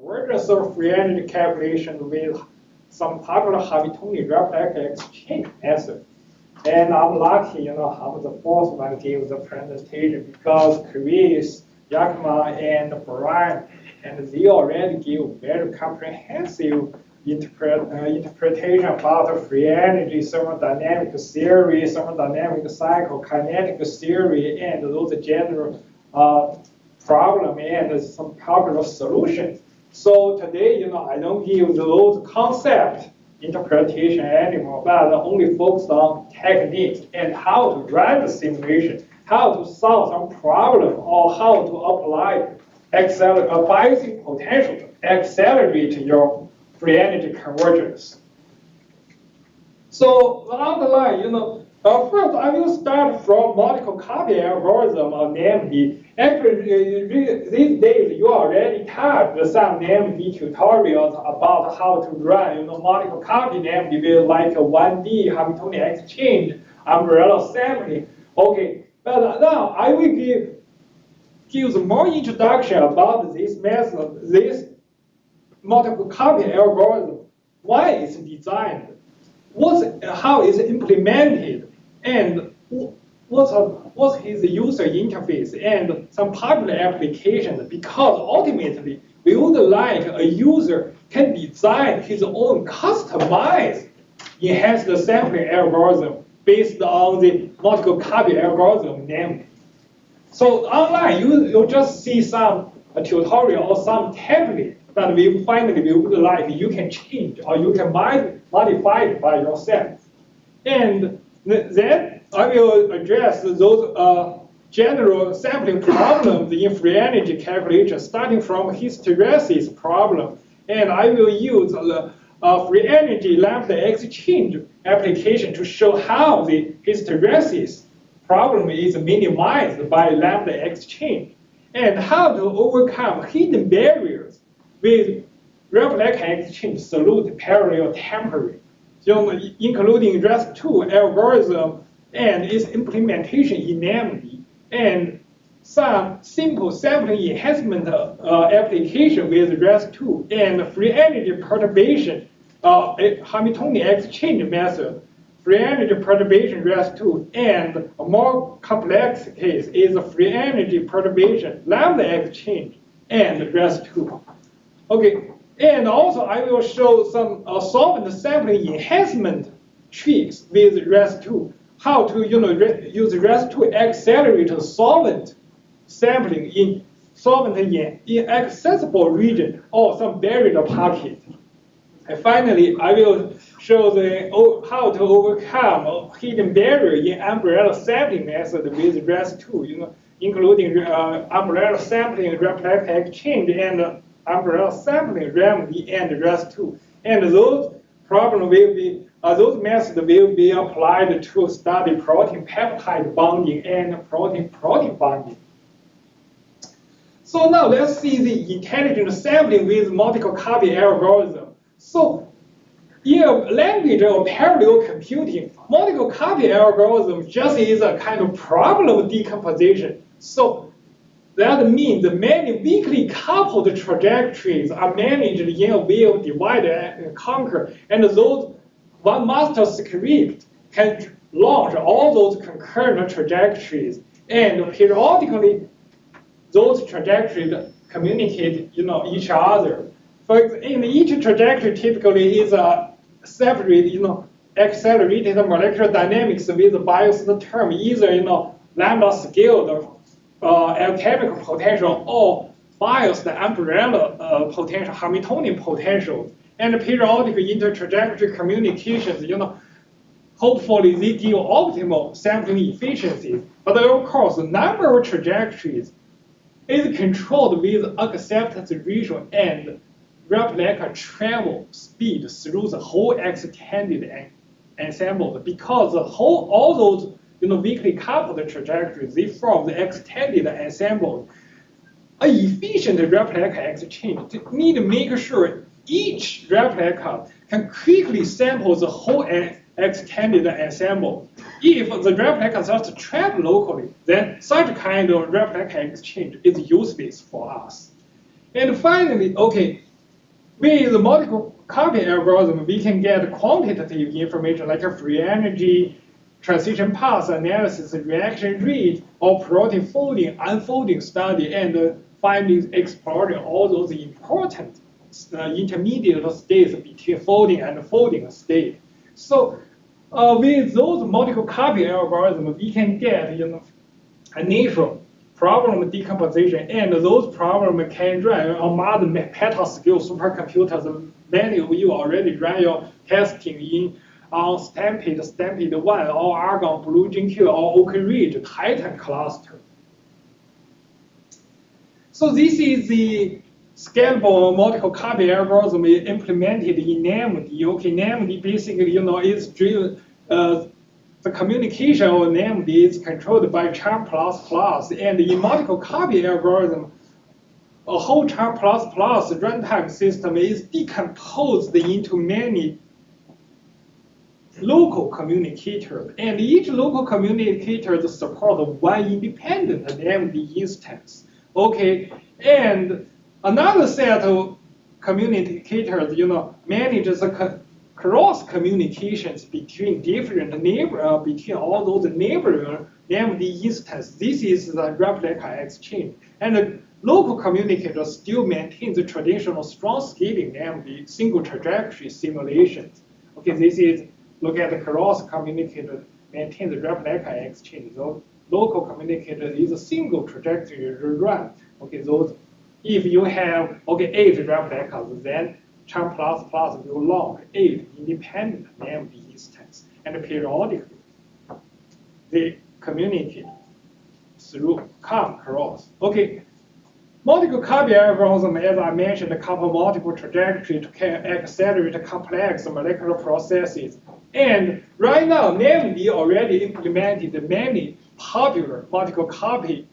convergence of free energy calculation with some popular Hamiltonian replica exchange method. And I'm lucky, I'm the fourth one give the presentation because Chris, Yakima, and Brian, and they already give very comprehensive interpretation about free energy, thermodynamic theory, thermodynamic cycle, kinetic theory, and those general problem and some popular solutions. So today, I don't give those concept interpretation anymore, but only focus on techniques and how to run the simulation, how to solve some problem, or how to apply biasing potential to accelerate your free energy convergence. So along the line, first I will start from multiple copy algorithm of NAMD. Actually, these days you already touched some NAMD tutorials about how to run multiple copy NAMD with like a 1D Hamiltonian exchange, umbrella sampling. Okay, but now I will give more introduction about this method, this multiple copy algorithm, why it's designed, how it's implemented, and what's his user interface, and some popular applications, because ultimately we would like a user can design his own customized enhanced sampling algorithm based on the multiple copy algorithm named. So online, you just see some tutorial or some template, but we would like you can change or you can modify it by yourself. And then I will address those general sampling problems in free energy calculation, starting from hysteresis problem. And I will use the free energy lambda exchange application to show how the hysteresis problem is minimized by lambda exchange, and how to overcome hidden barriers with replica exchange solute parallel temporary, including REST2 algorithm and its implementation in NAMD, and some simple sampling enhancement application with REST2 and free energy perturbation Hamiltonian exchange method, free energy perturbation REST2, and a more complex case is a free energy perturbation lambda exchange and REST2. Okay, and also I will show some solvent sampling enhancement tricks with REST2, how to use REST2 accelerate solvent sampling in solvent in inaccessible region or some buried pocket. And finally, I will show how to overcome hidden barrier in umbrella sampling method with REST2, including umbrella sampling replica exchange and umbrella sampling remedy and REST2. And those problems will be those methods will be applied to study protein-peptide bonding and protein-protein bonding. So now let's see the intelligent sampling with multiple copy algorithm. So in a language of parallel computing, multiple copy algorithm just is a kind of problem decomposition. So that means many weakly coupled trajectories are managed in a way of divide and conquer, and those one master script can launch all those concurrent trajectories, and periodically those trajectories communicate each other. In each trajectory typically is a separate accelerated molecular dynamics with a biased term, either lambda scaled alchemical potential or biased umbrella potential, Hamiltonian potential, and periodic intertrajectory communications. Hopefully they give optimal sampling efficiency. But of course, the number of trajectories is controlled with acceptance ratio and replica travel speed through the whole extended ensemble, because all those weakly coupled trajectories, they form the extended ensemble. A efficient replica exchange need to make sure each replica can quickly sample the whole extended ensemble. If the replica just trap locally, then such kind of replica exchange is useless for us. And finally, okay, with the multiple copy algorithm, we can get quantitative information like a free energy, transition path analysis, reaction rate, or protein folding, unfolding study, and finally exploring all those important intermediate states between folding and folding state. So with those multiple copy algorithms, we can get initial problem decomposition, and those problems can run on modern petascale supercomputers. Many of you already run your testing in on Stampede, Stampede 1, or Argonne, Blue GQ, or Oak Ridge Titan cluster. So this is the scalable multiple copy algorithm implemented in NAMD. Okay, NAMD basically, is driven. The communication of NAMD is controlled by charm++, and in multiple copy algorithm, a whole charm++ runtime system is decomposed into many local communicators, and each local communicator supports one independent NAMD instance. Okay, and another set of communicators, manages cross communications between different between all those neighboring NAMD instances. This is the replica exchange, and the local communicator still maintains the traditional strong scaling NAMD single trajectory simulations. Okay, this is look at the cross communicator maintains the replica exchange. The local communicator is a single trajectory run. Okay, those if you have 8 replicas, then charm++ will launch 8 independent NAMD instances, and periodically they communicate through cross. Okay, multiple copy algorithm, as I mentioned, couple multiple trajectories to accelerate complex molecular processes. And right now, NAMD already implemented many popular multiple copy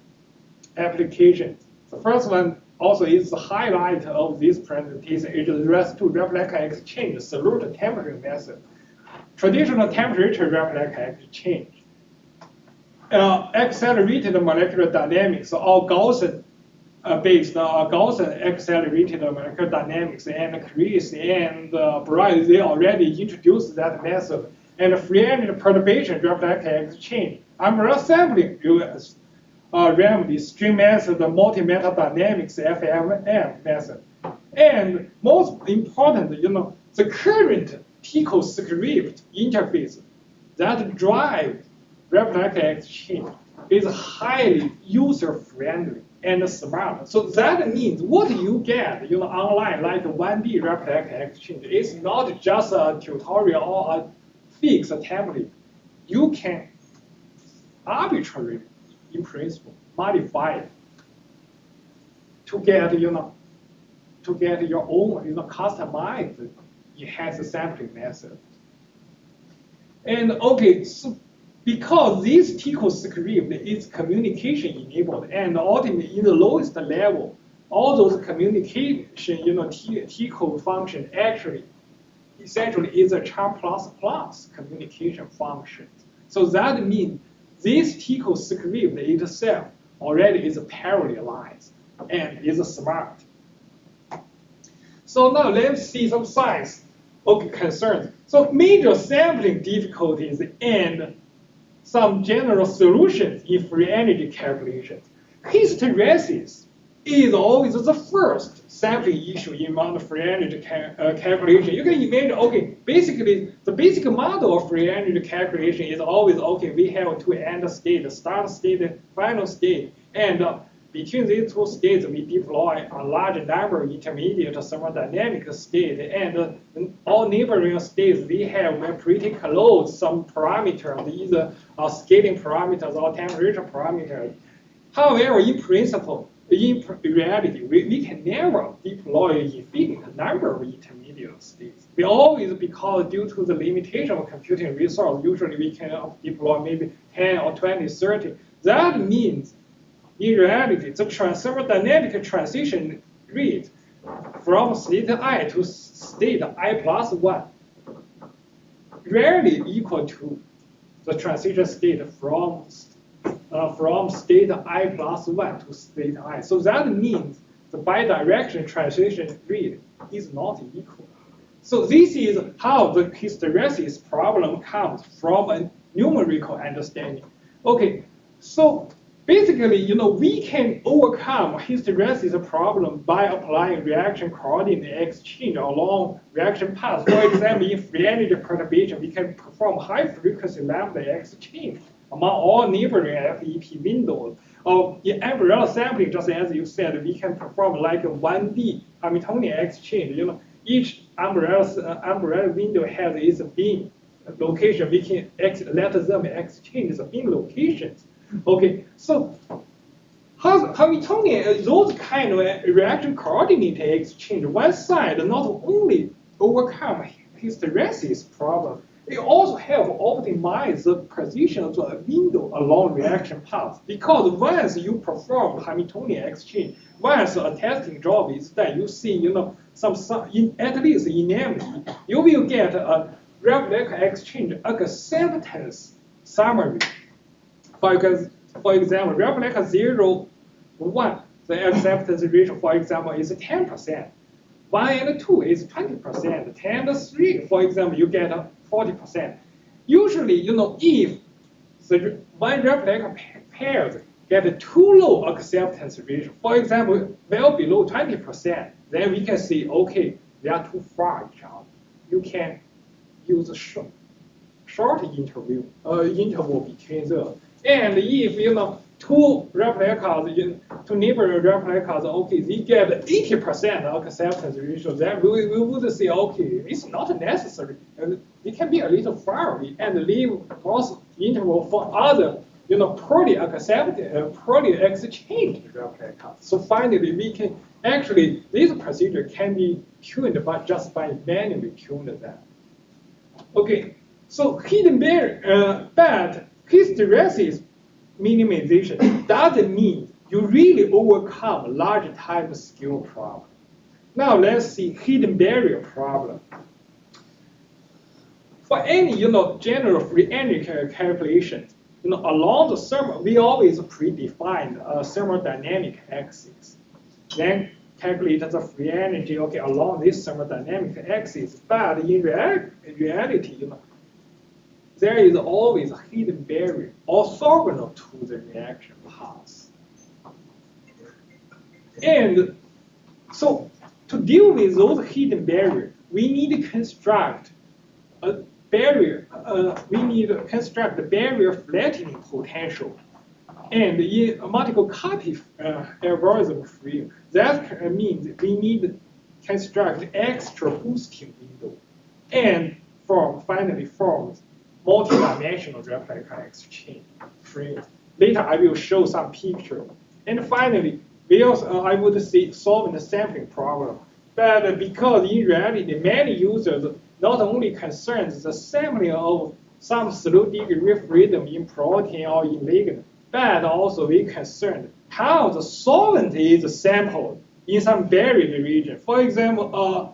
applications. The first one also is the highlight of this presentation. It is REST-2 replica exchange solute temperature method. Traditional temperature replica exchange. Accelerated molecular dynamics, or Gaussian based Gaussian accelerated molecular dynamics, and Chris and Brian, they already introduced that method. And free energy perturbation replica exchange. Umbrella sampling remedy, string method, multi-meta dynamics, FMM method. And most important, the current Pico script interface that drives replica exchange is highly user-friendly and smart. So that means what you get, online, like 1D replica exchange, is not just a tutorial or a fixed template. You can arbitrarily, in principle, modify it to get, your own, customized enhanced sampling method. And okay, so because this TICO script is communication enabled, and ultimately in the lowest level, all those communication, TICO function actually, essentially is a charm++ communication function. So that means this TICO script itself already is parallelized and is smart. So now let's see some science concerns. So major sampling difficulties and some general solutions in free energy calculations. Hysteresis is always the first sampling issue in Mount free energy calculation. You can imagine, basically the basic model of free energy calculation is always, we have two end states, start state, final state, and between these two states, we deploy a large number of intermediate thermodynamic states, and all neighboring states, we have pretty close some parameters, either scaling parameters or temperature parameters. However, in principle, in reality, we can never deploy an infinite number of intermediate states. We always, because due to the limitation of computing resource, usually we can deploy maybe 10 or 20, 30. That means, in reality, the thermodynamic transition rate from state I to state I+1 rarely equal to the transition state from state I+1 to state I. So that means the bidirectional transition rate is not equal. So this is how the hysteresis problem comes from a numerical understanding. Okay, so basically, we can overcome hysteresis problem by applying reaction coordinate exchange along reaction paths. For example, in free energy perturbation, we can perform high frequency lambda exchange among all neighboring FEP windows. Or in umbrella sampling, just as you said, we can perform like a 1D Hamiltonian exchange. Each umbrella window has its bin location. We can let them exchange the bin locations. Okay, so Hamiltonian, those kind of reaction coordinate exchange, one side not only overcome hysteresis problem, they also help optimize the position of the window along reaction paths. Because once you perform Hamiltonian exchange, once a testing job is done, you see, at least in MD, you will get a replica exchange acceptance summary. For example, replica 0, 1, the acceptance ratio, for example, is 10%. 1 and 2 is 20%. 10 and 3, for example, you get 40%. Usually, if the one replica pairs get too low acceptance ratio, for example, well below 20%, then we can say, okay, they are too far each other. You can use a short interval between them. And if two replicas, two neighboring replicas, okay, they get 80% acceptance ratio, then we would say, okay, it's not necessary. It can be a little far away and leave also interval for other, poorly exchanged replicas. So finally, we can actually, this procedure can be tuned just by manually tuning them. Okay, so hidden barrier, but hysteresis minimization doesn't mean you really overcome large time scale problem. Now let's see hidden barrier problem. For any general free energy calculation, along the thermal, we always predefine a thermodynamic axis. Then calculate the free energy along this thermodynamic axis. But in reality, there is always a hidden barrier orthogonal to the reaction paths. And so to deal with those hidden barriers, we need to construct a barrier. We need to construct the barrier flattening potential. And in a multiple copy algorithm frame, that means we need to construct extra boosting window and finally form multi-dimensional replica exchange frame. Later, I will show some picture. And finally, I would say solving the sampling problem. But because in reality, many users not only concerns the sampling of some slow degree freedom in protein or in ligand, but also we concerned how the solvent is sampled in some buried region. For example, a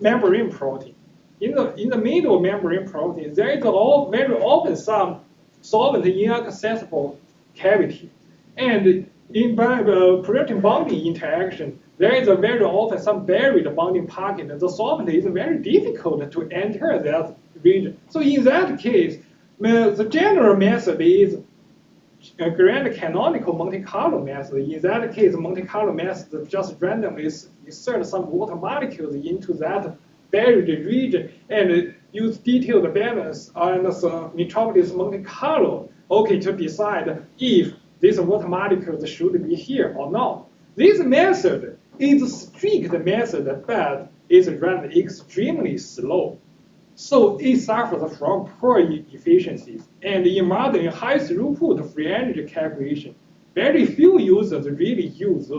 membrane protein. In the middle membrane protein, there is very often some solvent in inaccessible cavity. And in protein bonding interaction, there is very often some buried bonding pocket. The solvent is very difficult to enter that region. So in that case, the general method is a grand canonical Monte Carlo method. In that case, Monte Carlo method just randomly insert some water molecules into that buried region and use detailed balance and metropolis Monte Carlo, to decide if these water molecules should be here or not. This method is a strict method, but is run extremely slow. So it suffers from poor efficiencies. And in modern high throughput free energy calculation, very few users really use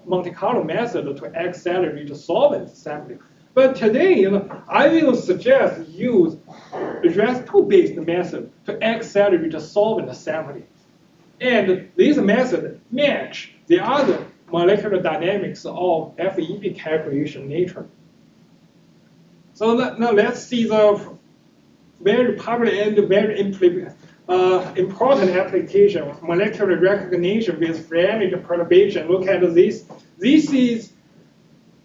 Monte Carlo method to accelerate solvent sampling. But today, I will suggest use REST2-based method to accelerate solvent sampling. And this method match the other molecular dynamics of FEP calculation nature. So now let's see the very popular and very important application of molecular recognition with free energy perturbation. Look at this This is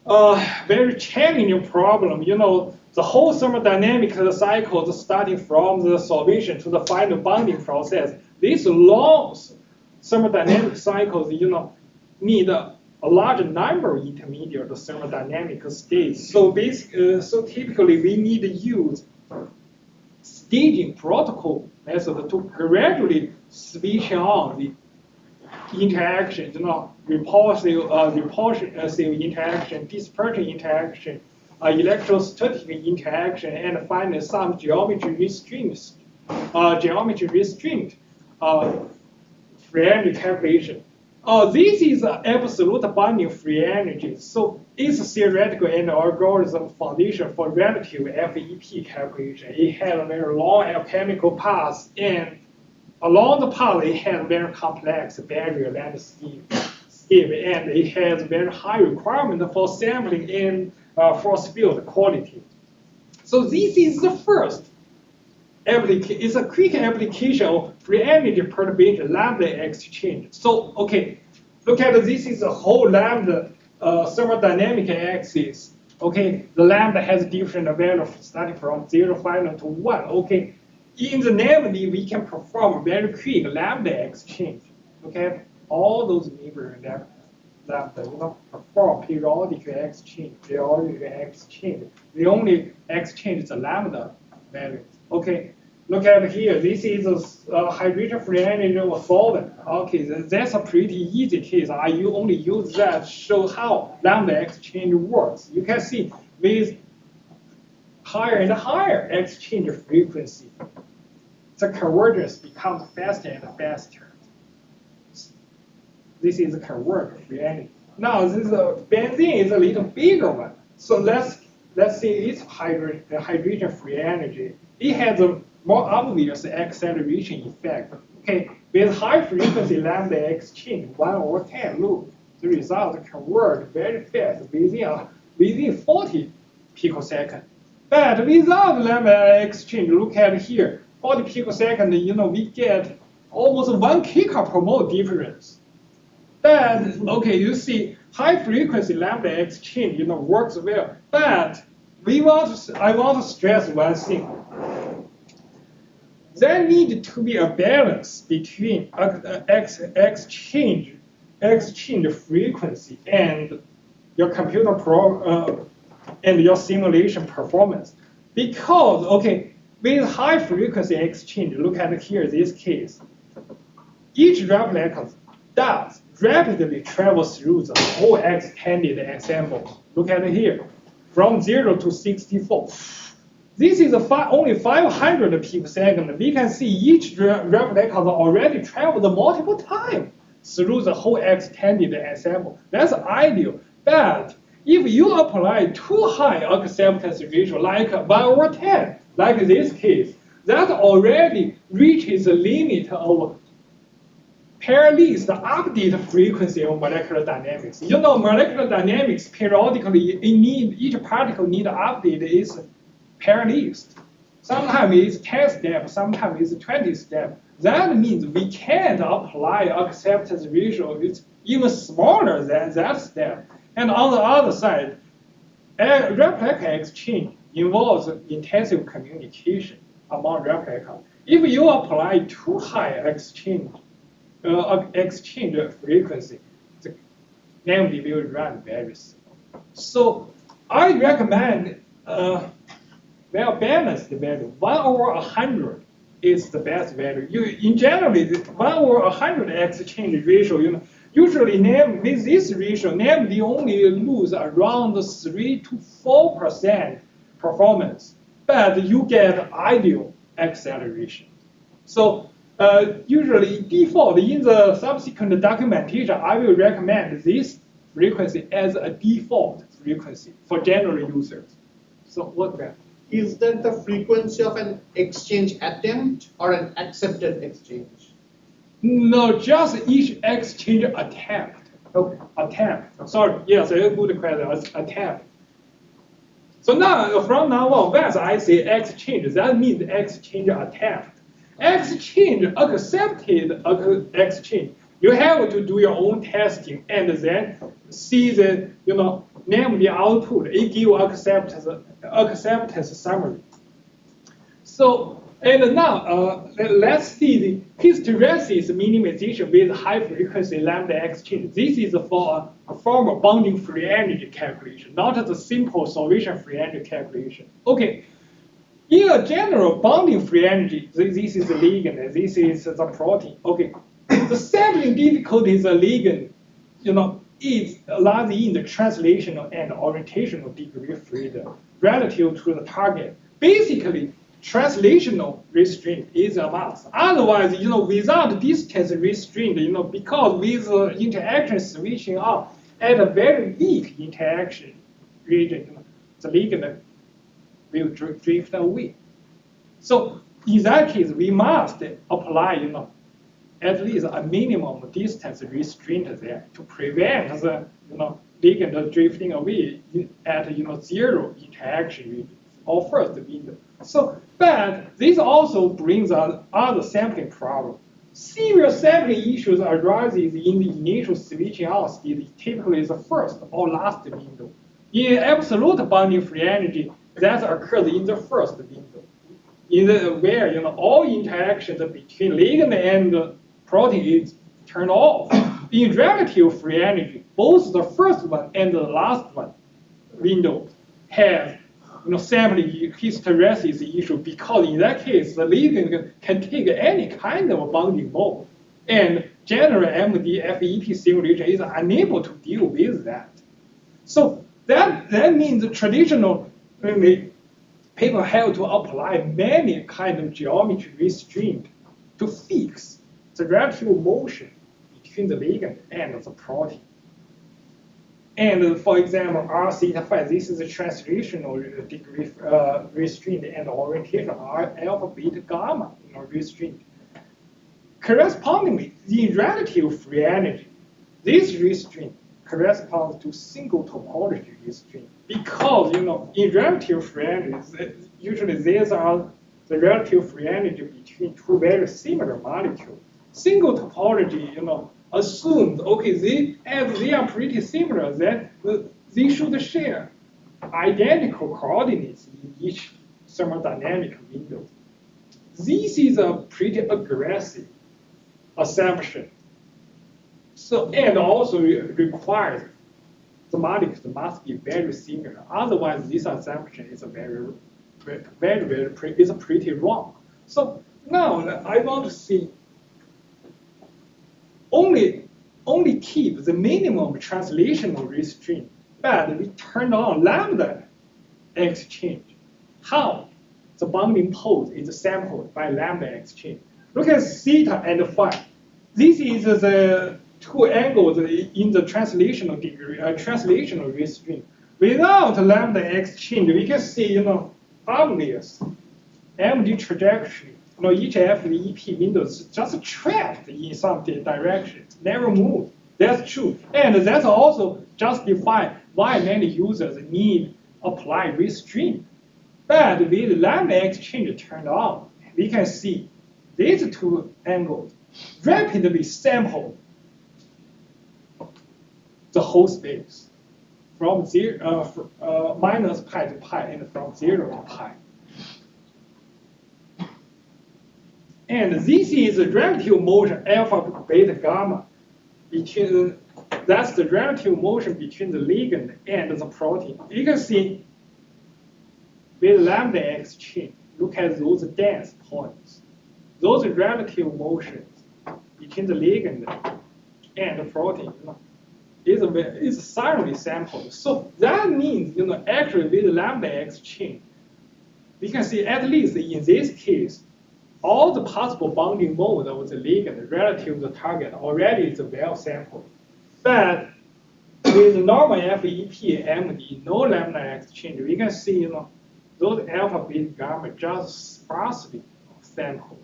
a very challenging problem. The whole thermodynamic cycle starting from the solvation to the final bonding process. These long thermodynamic cycles, need a large number of intermediate thermodynamic states. So typically we need to use staging protocol method to gradually switch on the interaction, repulsive interaction, dispersion interaction, electrostatic interaction, and finally some geometry restraint free energy calculation. This is an absolute binding free energy, so it's a theoretical and algorithm foundation for relative FEP calculation. It has a very long alchemical path, and along the path it has very complex barrier landscape, and it has very high requirement for sampling and force field quality. So this is the first application. It's a quick application of free energy perturbation lambda exchange. So okay, look at this is a whole lambda thermodynamic axis. Okay, the lambda has different values starting from 0, final to 1. Okay, in the namely we can perform very quick lambda exchange. Okay, all those neighboring lambda, perform periodic exchange. The only exchange is the lambda value. Okay, look at here. This is a hydrogen free energy of solvent. Okay, that's a pretty easy case. I only use that to show how lambda exchange works. You can see with higher and higher exchange frequency, the convergence becomes faster and faster. This is a convergent free energy. Now this benzene is a little bigger one. So let's see its hydrogen free energy. It has a more obvious acceleration effect. Okay, with high frequency lambda exchange 1/10 loop, the result converge very fast within 40 picoseconds. But without lambda exchange, look at here, 40 picoseconds, we get almost 1 kcal/mole difference. But okay, you see high frequency lambda exchange, works well. But I want to stress one thing. There needs to be a balance between exchange frequency and your computer and your simulation performance. Because, okay, with high frequency exchange, look at here, this case. Each replica does rapidly travel through the whole extended ensemble. Look at here, from 0 to 64. This is only 500 picoseconds. We can see each replica already traveled multiple times through the whole extended ensemble. That's ideal. But if you apply too high acceptance ratio, like 1/10, like this case, that already reaches the limit of parallelist update frequency of molecular dynamics. Molecular dynamics periodically each particle need update is parallelist. Sometimes it's 10 steps, sometimes it's 20 steps. That means we can't apply acceptance ratio. It's even smaller than that step. And on the other side, replica exchange involves intensive communication among replica. If you apply too high exchange frequency, the namely will run very slow. So I recommend well-balanced value. 1/100 is the best value. In general, 1/100 exchange ratio, usually with this ratio, they only lose around 3 to 4% performance, but you get ideal acceleration. So usually default in the subsequent documentation, I will recommend this frequency as a default frequency for general users. So what then? Is that the frequency of an exchange attempt or an accepted exchange? No, just each exchange attempt. Okay. Attempt. Sorry, yes, a good question. Attempt. So now, from now on, when I say exchange, that means exchange attempt. Exchange, accepted exchange, You have to do your own testing and then see the, name the output. It give acceptance summary. So, and now let's see the hysteresis minimization with high frequency lambda exchange. This is for a formal bonding free energy calculation, not the simple solvation free energy calculation. Okay. In a general bonding free energy, this is the ligand, and this is the protein. Okay, the sampling difficulty is a ligand, is lies in the translational and orientational degree freedom relative to the target. Basically, translational restraint is a must. Otherwise, without distance restraint, because with interaction switching off at a very weak interaction region, the ligand will drift away. So in that case, we must apply, at least a minimum distance restraint there to prevent the, ligand drifting away at, zero interaction region or first window. So, but this also brings us other sampling problem. Severe sampling issues arises in the initial switching out state, typically the first or last window. In absolute bonding free energy, that occurs in the first window, where all interactions between ligand and protein is turned off. In relative free energy, both the first one and the last one window have sampling hysteresis issue, because in that case the ligand can take any kind of bonding mode, and general MD FET simulation is unable to deal with that. So that means the traditional people have to apply many kind of geometry restraint to fix the relative motion between the ligand and the protein. And for example, R theta phi, this is a translational degree restraint, and orientation R alpha beta gamma restraint. Correspondingly, in relative free energy, this restraint corresponds to single topology restraint, because in relative free energy, usually these are the relative free energy between two very similar molecules. Single topology, assumes, okay, as they are pretty similar, then they should share identical coordinates in each thermodynamic window. This is a pretty aggressive assumption. So, and also requires the molecules must be very similar. Otherwise, this assumption is pretty wrong. So now I want to see only keep the minimum translational restraint, but we turn on lambda exchange. How? The bonding pose is sampled by lambda exchange. Look at theta and phi. This is the two angles in the translational degree, translational restraint. Without lambda exchange, we can see, obvious MD trajectory. Each FEP window is just trapped in some direction, never moved. That's true, and that's also justify why many users need apply restraint. But with lambda exchange turned on, we can see these two angles rapidly sample the whole space from minus pi to pi, and from 0 to pi. And this is the relative motion alpha beta gamma between, that's the relative motion between the ligand and the protein. You can see with lambda exchange, look at those dense points. Those relative motions between the ligand and the protein is thoroughly sampled. So that means, actually with lambda exchange, we can see at least in this case, all the possible bonding modes of the ligand relative to the target already is well sampled. But with normal FEP MD, no lambda exchange, we can see, those alpha beta gamma just sparsely sampled.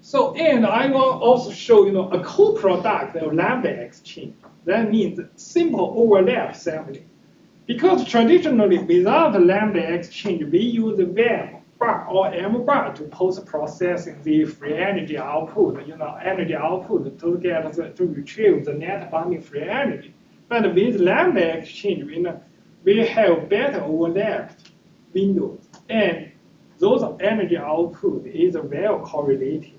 So, and I will also show, a co-product of lambda exchange. That means simple overlap sampling. Because traditionally, without lambda exchange, we use VAM bar or M bar to post-processing the free energy output, energy output to get to retrieve the net bonding free energy. But with lambda exchange, we have better overlapped windows, and those energy output is well correlated.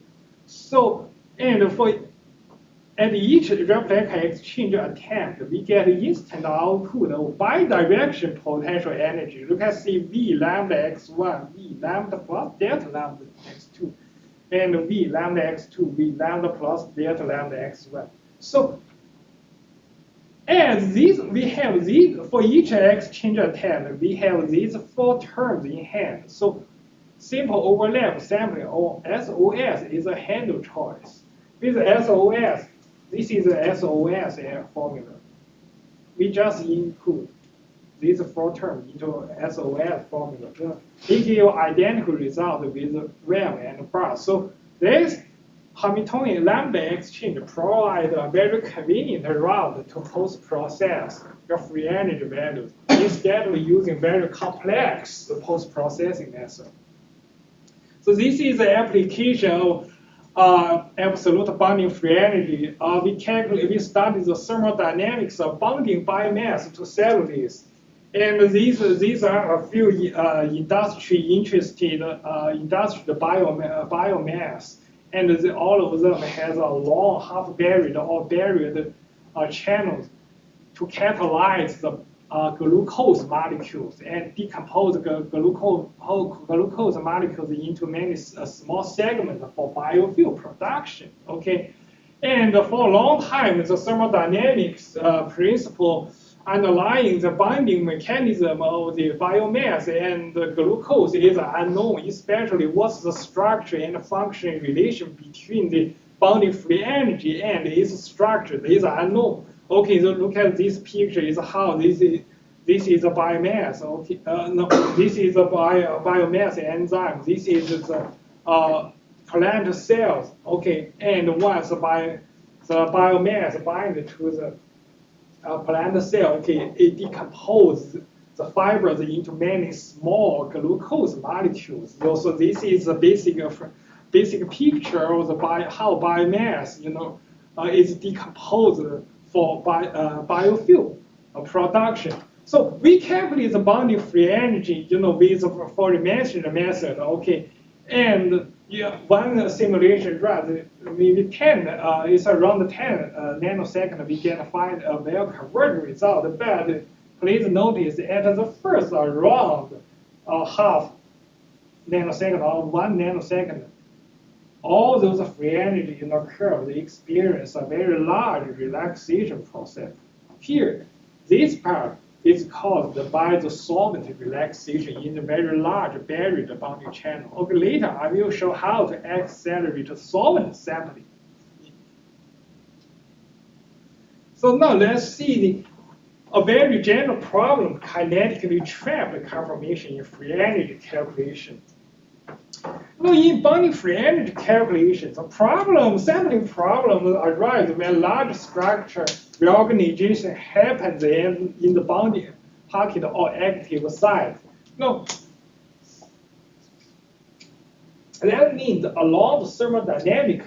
So, and for at each replica exchange attempt, we get instant output of bidirectional potential energy. You can see V lambda x1, V lambda plus delta lambda x2, and V lambda x2, V lambda plus delta lambda x1. So, and these, we have these, for each exchange attempt, we have these 4 terms in hand. So, simple overlap sampling, or SOS, is a handle choice. With SOS, this is the SOS formula. We just input these 4 terms into SOS formula. They give identical result with RAM and bar. So this Hamiltonian lambda exchange provides a very convenient route to post-process your free energy values instead of using very complex post-processing method. So this is the application of absolute bonding free energy. We studied the thermodynamics of bonding biomass to cellulose. And these are a few industry interested industrial biomass. And all of them has a long half-buried or buried channels to catalyze the glucose molecules and decompose glucose molecules into many small segments for biofuel production. Okay, and for a long time, the thermodynamics principle underlying the binding mechanism of the biomass and the glucose is unknown, especially what's the structure and function relation between the bonding free energy and its structure is unknown. Okay, so look at this picture. Is how this is a biomass. Okay, no, this is a biomass enzyme. This is the plant cells. Okay, and once the biomass binds to the plant cell, okay, it decomposes the fibers into many small glucose molecules. So this is a basic picture of the how biomass, is decomposed for biofuel production. So we calculate the bonding free energy, with the aforementioned method, okay, and one simulation runs maybe 10, it's around 10 nanoseconds, we can find a well-converged result. But please notice at the first around half nanosecond or 1 nanosecond, all those free energy in the curve, they experience a very large relaxation process. Here, this part is caused by the solvent relaxation in the very large buried bonding channel. Okay, later I will show how to accelerate the solvent sampling. So now let's see a very general problem, kinetically trapped conformation in free energy calculation. In bonding free energy calculations, sampling problems arise when large structure reorganization happens in the bonding pocket or active site. That means along the thermodynamic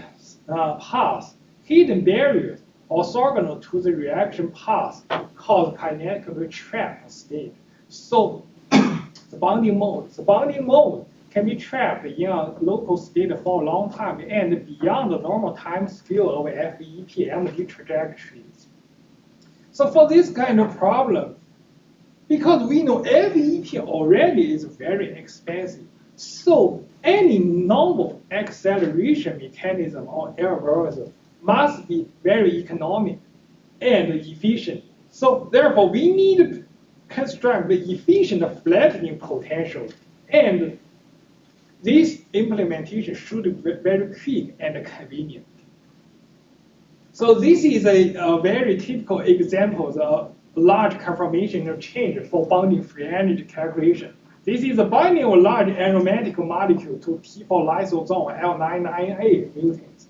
path, hidden barriers orthogonal to the reaction path cause kinetically trapped state. So the bonding mode can be trapped in a local state for a long time and beyond the normal time scale of FEP MD trajectories. So for this kind of problem, because we know FEP already is very expensive, so any normal acceleration mechanism or algorithm must be very economic and efficient. So therefore, we need to construct the efficient flattening potential, and this implementation should be very quick and convenient. So this is a very typical example of large conformational change for bonding free energy calculation. This is a binding of large aromatic molecule to T4 lysosome L99A mutants.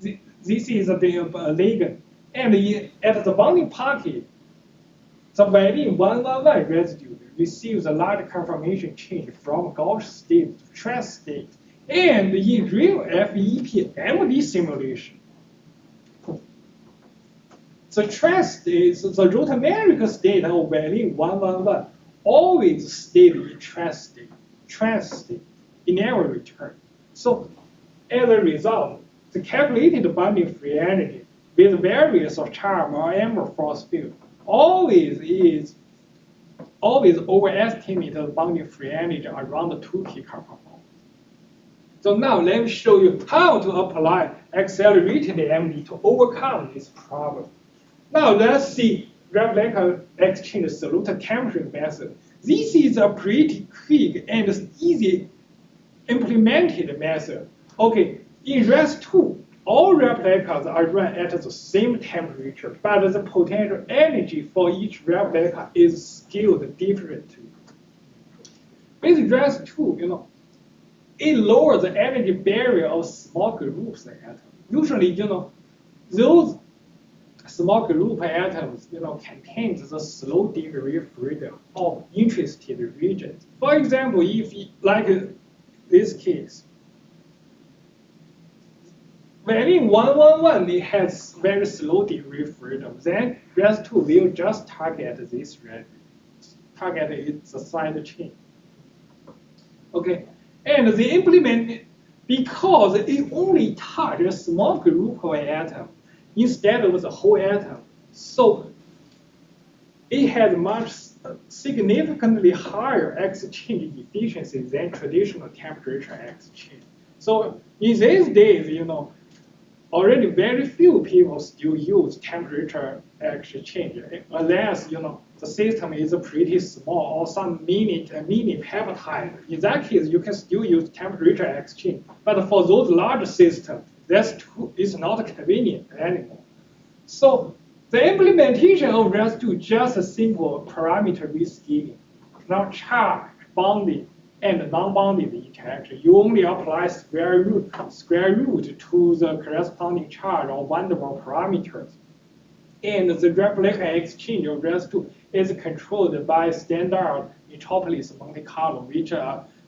This is the ligand. And at the bonding pocket, the valine 111 residue receives a large conformation change from gauge state to trans state, and in real FEP MD simulation, the trans state, the rotameric state of valine 111 always stayed in trans state, it never returned. So as a result, the calculated bonding free energy with various of charm or amber force field always overestimate the bonding free energy around 2 kcal. So now let me show you how to apply accelerated MD to overcome this problem. Now let's see replica exchange solute temperature method. This is a pretty quick and easy implemented method. Okay, in RES2, all replicas are run at the same temperature, but the potential energy for each replica is scaled differently. With RES2, it lowers the energy barrier of small groups atoms. Usually, those small group atoms, contains the slow degree freedom of interested regions. For example, if like this case, valine 111 it has very slow degree freedom, then RES2 will just target this target its side chain. Okay, and they implement because it only targets a small group of atoms instead of the whole atom. So it has much significantly higher exchange efficiency than traditional temperature exchange. So in these days, already very few people still use temperature exchange unless, the system is pretty small or some mini peptide. In that case, you can still use temperature exchange. But for those large systems, is not convenient anymore. So the implementation of RES2 just a simple parameter rescaling, not charge, bonding, and non-bonded interaction. You only apply square root to the corresponding charge or van der Waals parameters. And the replica exchange of RES2 is controlled by standard Metropolis Monte Carlo,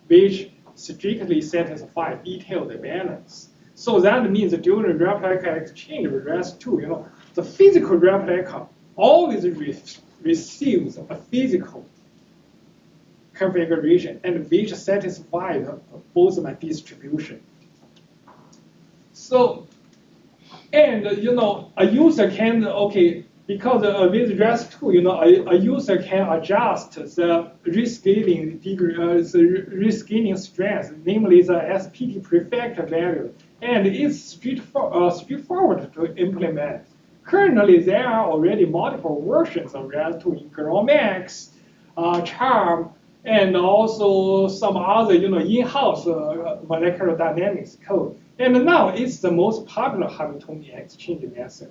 which strictly satisfy detailed balance. So that means that during replica exchange of RES2, the physical replica always receives a physical configuration and which satisfies the Boltzmann distribution. So, and a user can, because with RES2, a user can adjust the rescaling degree, the rescaling strength, namely the SPT prefect value, and it's straightforward to implement. Currently, there are already multiple versions of RES2 in GROMAX, CHARM, and also some other, in-house molecular dynamics code. And now it's the most popular Hamiltonian exchange method.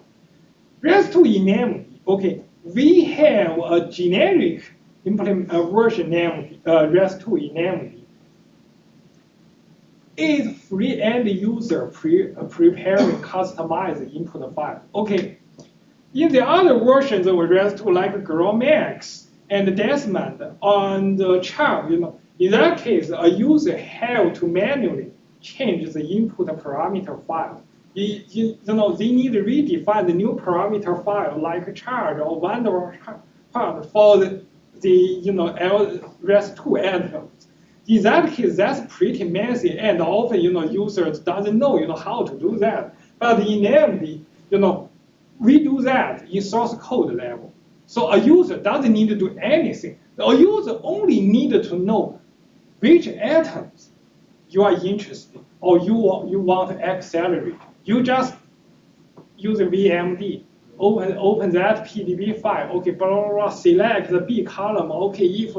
RES2 in memory, we have a generic version named RES2 in memory. It's free end user preparing customized input file. In the other versions of RES2, like GROMAX and Desmond on the CHARM, in that case, a user have to manually change the input parameter file. They need to redefine the new parameter file like charge or van der Waals part for the RES2 atoms. In that case, that's pretty messy, and often users doesn't know how to do that. But in AMD, we do that in source code level. So a user doesn't need to do anything. A user only needs to know which atoms you are interested in or you want to accelerate. You just use a VMD, open that PDB file, blah, blah, blah, select the B column, if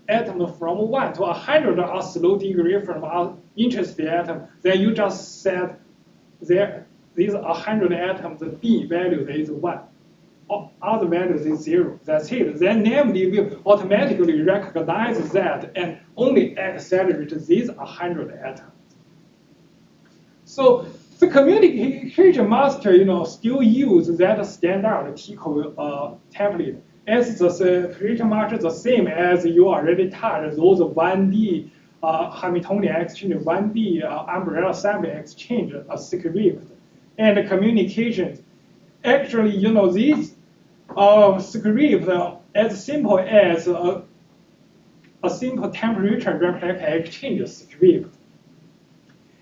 atom from 1 to 100 are slow degree from our interested atom, then you just set these 100 atoms, the B value is 1. Other values is 0. That's it. Then AMD will automatically recognize that and only accelerate these 100 atoms. So the communication master, still use that standard TCO template, it's pretty much the same as you already touched those 1D Hamiltonian exchange, 1D umbrella assembly exchange script, and communications. Actually, these script as simple as a simple temperature replica exchange script.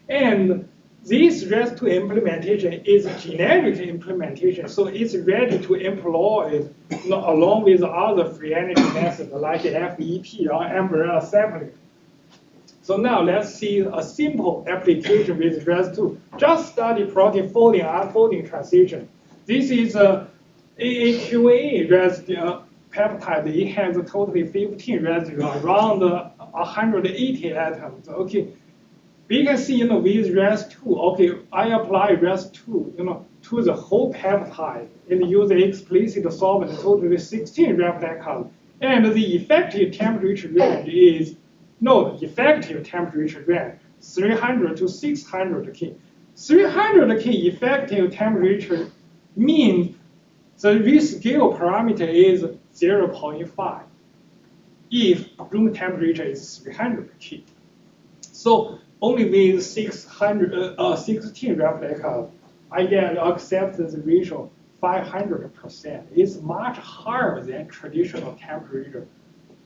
And this REST2 implementation is a generic implementation, so it's ready to employ along with other free energy methods like FEP or umbrella assembly. So now let's see a simple application with REST2. Just study protein folding and unfolding transition. This is a AAQA residue peptide. It has a totally 15 residue, around 180 atoms. Okay. We can see, with REST2, okay, I apply REST2, to the whole peptide and use the explicit solvent, totally 16 replicas. And the effective temperature range is, the effective temperature range, 300 to 600 K. 300 K effective temperature means the rescale parameter is 0.5 if room temperature is 300 K. So only with 16 replicas, I get acceptance ratio 500%. It's much higher than traditional temperature,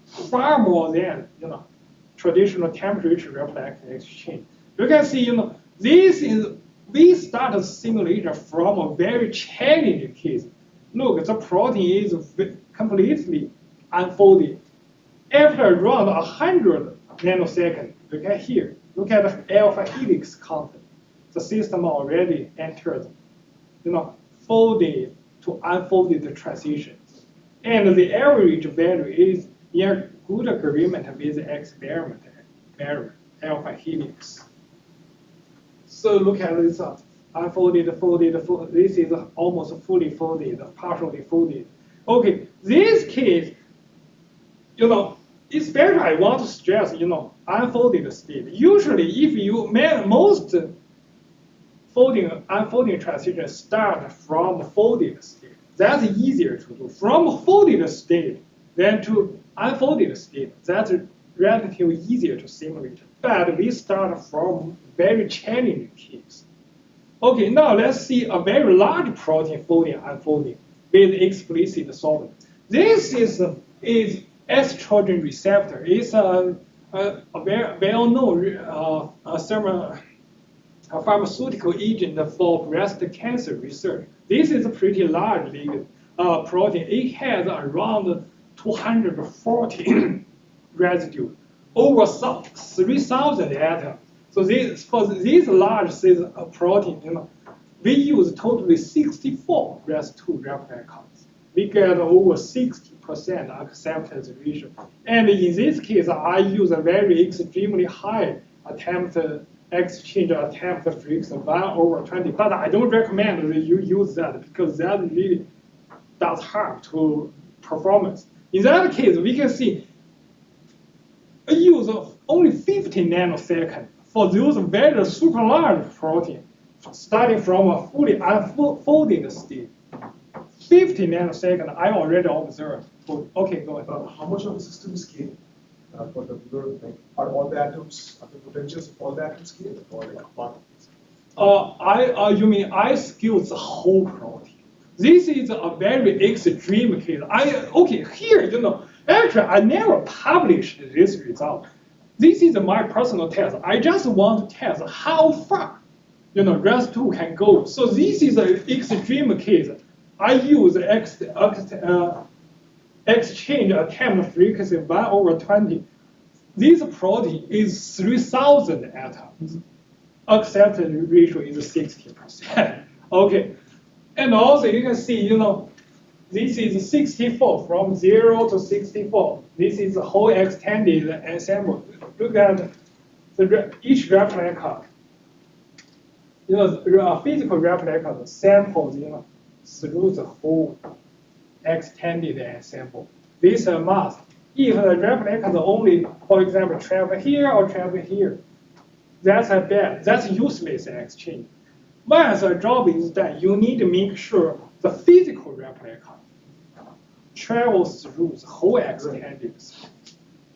far more than traditional temperature replica exchange. You can see, we start a simulation from a very challenging case. Look, the protein is completely unfolded. After around 100 nanoseconds, look at here. Look at the alpha helix content. The system already entered, folded to unfolded transitions. And the average value is in good agreement with the experiment value, alpha helix. So look at this unfolded, folded, folded. This is almost fully folded, partially folded. Okay, this case, especially I want to stress, unfolded state. Usually, if you most unfolding transitions start from folded state, that's easier to do. From folded state, then to unfolded state, that's relatively easier to simulate. But we start from very challenging case. Okay, now let's see a very large protein folding and unfolding with explicit solvent. This is estrogen receptor. It's a very well-known pharmaceutical agent for breast cancer research. This is a pretty large protein. It has around 240 residue, over 3,000 atoms. So for this large size of protein, we use totally 64 REST2 replicas. We get over 60% acceptance ratio. And in this case, I use a very extremely high attempt exchange attempt frequency, 1/20. But I don't recommend that you use that because that really does harm to performance. In that case, we can see a use of only 50 nanoseconds for those very super large protein, starting from a fully unfolded state. 50 nanoseconds, I already observed. Okay, go ahead. How much of the system scale for the viewer? Like, are all the atoms, are the potentials of all the atoms scaled, or like a part of it? You mean I scale the whole protein? This is a very extreme case. Here, actually, I never published this result. This is my personal test. I just want to test how far, REST2 can go. So this is an extreme case. I use exchange attempt frequency 1/20. This protein is 3,000 atoms. Acceptance ratio is 60%. Okay, and also you can see, this is 64 from 0 to 64. This is the whole extended ensemble. Look at each replica. Physical replica samples, through the whole extended ensemble. This must, if the replica only, for example, travel here or travel here, that's bad. That's useless exchange. Once a job is done, you need to make sure the physical replica travels through the whole extended space.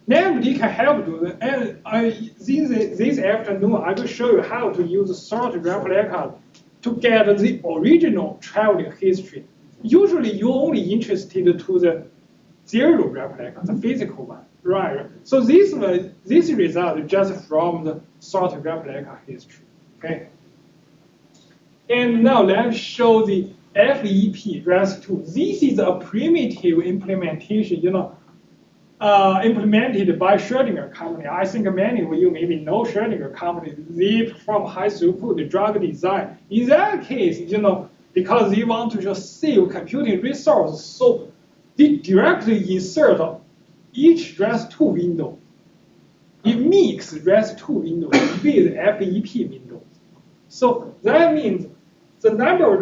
NAMD can help do that. And this afternoon, I will show you how to use sort replica to get the original traveling history. Usually, you're only interested to the zero replica, the physical one, right? So this result is just from the sort replica history, okay? And now let's show the FEP REST2. This is a primitive implementation, implemented by Schrödinger company. I think many of you maybe know Schrödinger company. They perform high throughput drug design. In that case, because they want to just save computing resources, so they directly insert each REST2 window. It mix REST2 windows with FEP windows. So that means the number of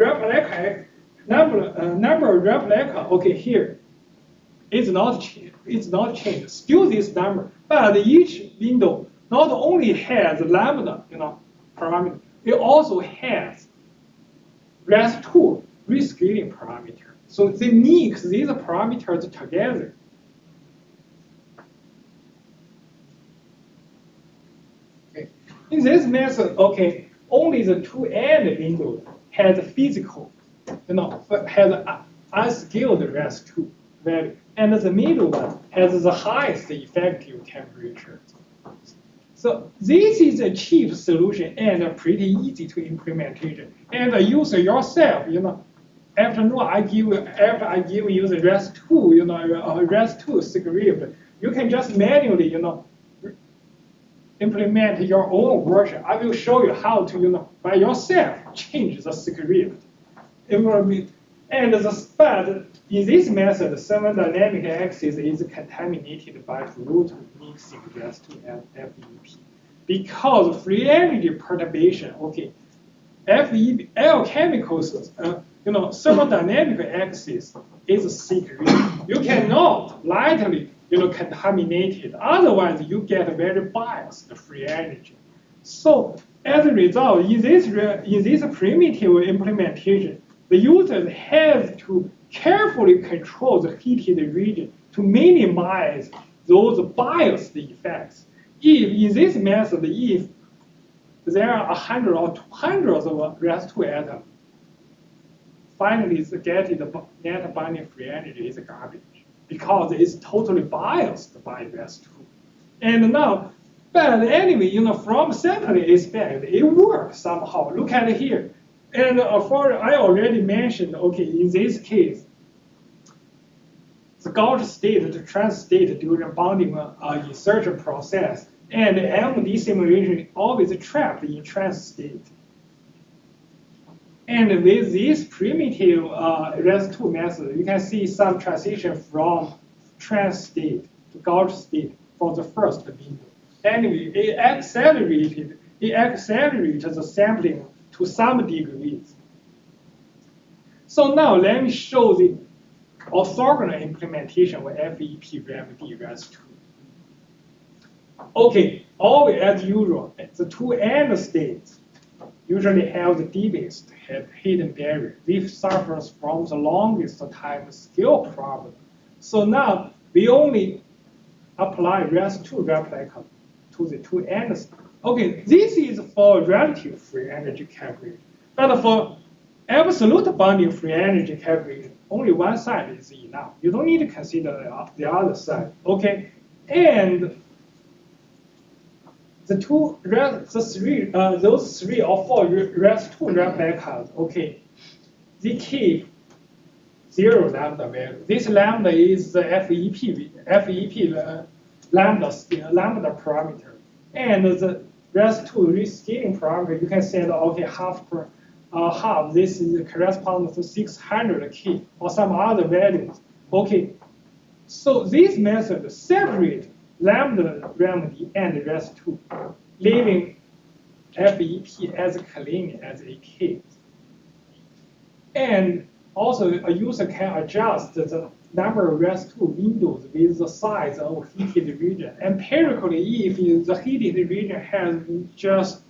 replica, okay, here, it's not changed. Still this number, but each window not only has lambda, parameter, it also has REST2 rescaling parameter. So they mix these parameters together. Okay. In this method, okay, only the two end windows has physical, has unscaled REST2 value, and the middle one has the highest effective temperature. So this is a cheap solution and pretty easy to implementation. And the user yourself, after I give you the REST2, REST2 script, you can just manually, implement your own version. I will show you how to, by yourself, change the script. And but in this method, the thermodynamic axis is contaminated by root mixing REST2 and FEP. Because free energy perturbation, okay, FEP, alchemicals, thermodynamic axis is secret. You cannot lightly, contaminate it. Otherwise, you get very biased free energy. So as a result, in this primitive implementation, the user has to carefully control the heated region to minimize those biased effects. If in this method, if there are 100 or 200 of REST2 atoms, finally the getting the net binding free energy is garbage because it's totally biased by REST2. And now, but anyway, from sampling aspect, it works somehow. Look at it here. And I already mentioned, okay, in this case, the gauge state, the trans state during bonding insertion process, and MD simulation always trapped in trans state. And with this primitive REST2 method, you can see some transition from trans state to gauge state for the first window. Anyway, it accelerated the sampling to some degrees. So now let me show the orthogonal implementation of FEP remedy REST2. Okay, always as usual, the two end states usually have the deepest hidden barrier. This suffers from the longest time scale problem. So now we only apply REST2 replica to the two end states. Okay, this is for relative free energy calculation. But for absolute bonding free energy calculation, only one side is enough. You don't need to consider the other side. Okay, and those three or four REST2 replicas, okay, they keep 0 lambda value. This lambda is the FEP lambda parameter. And the REST2 rescaling parameter, you can say, okay, half, this is corresponds to 600K or some other values. Okay, so this method separates lambda remedy and REST2, leaving FEP as clean as a case. And also, a user can adjust the number of REST2 windows with the size of heated region. Empirically, if the heated region has just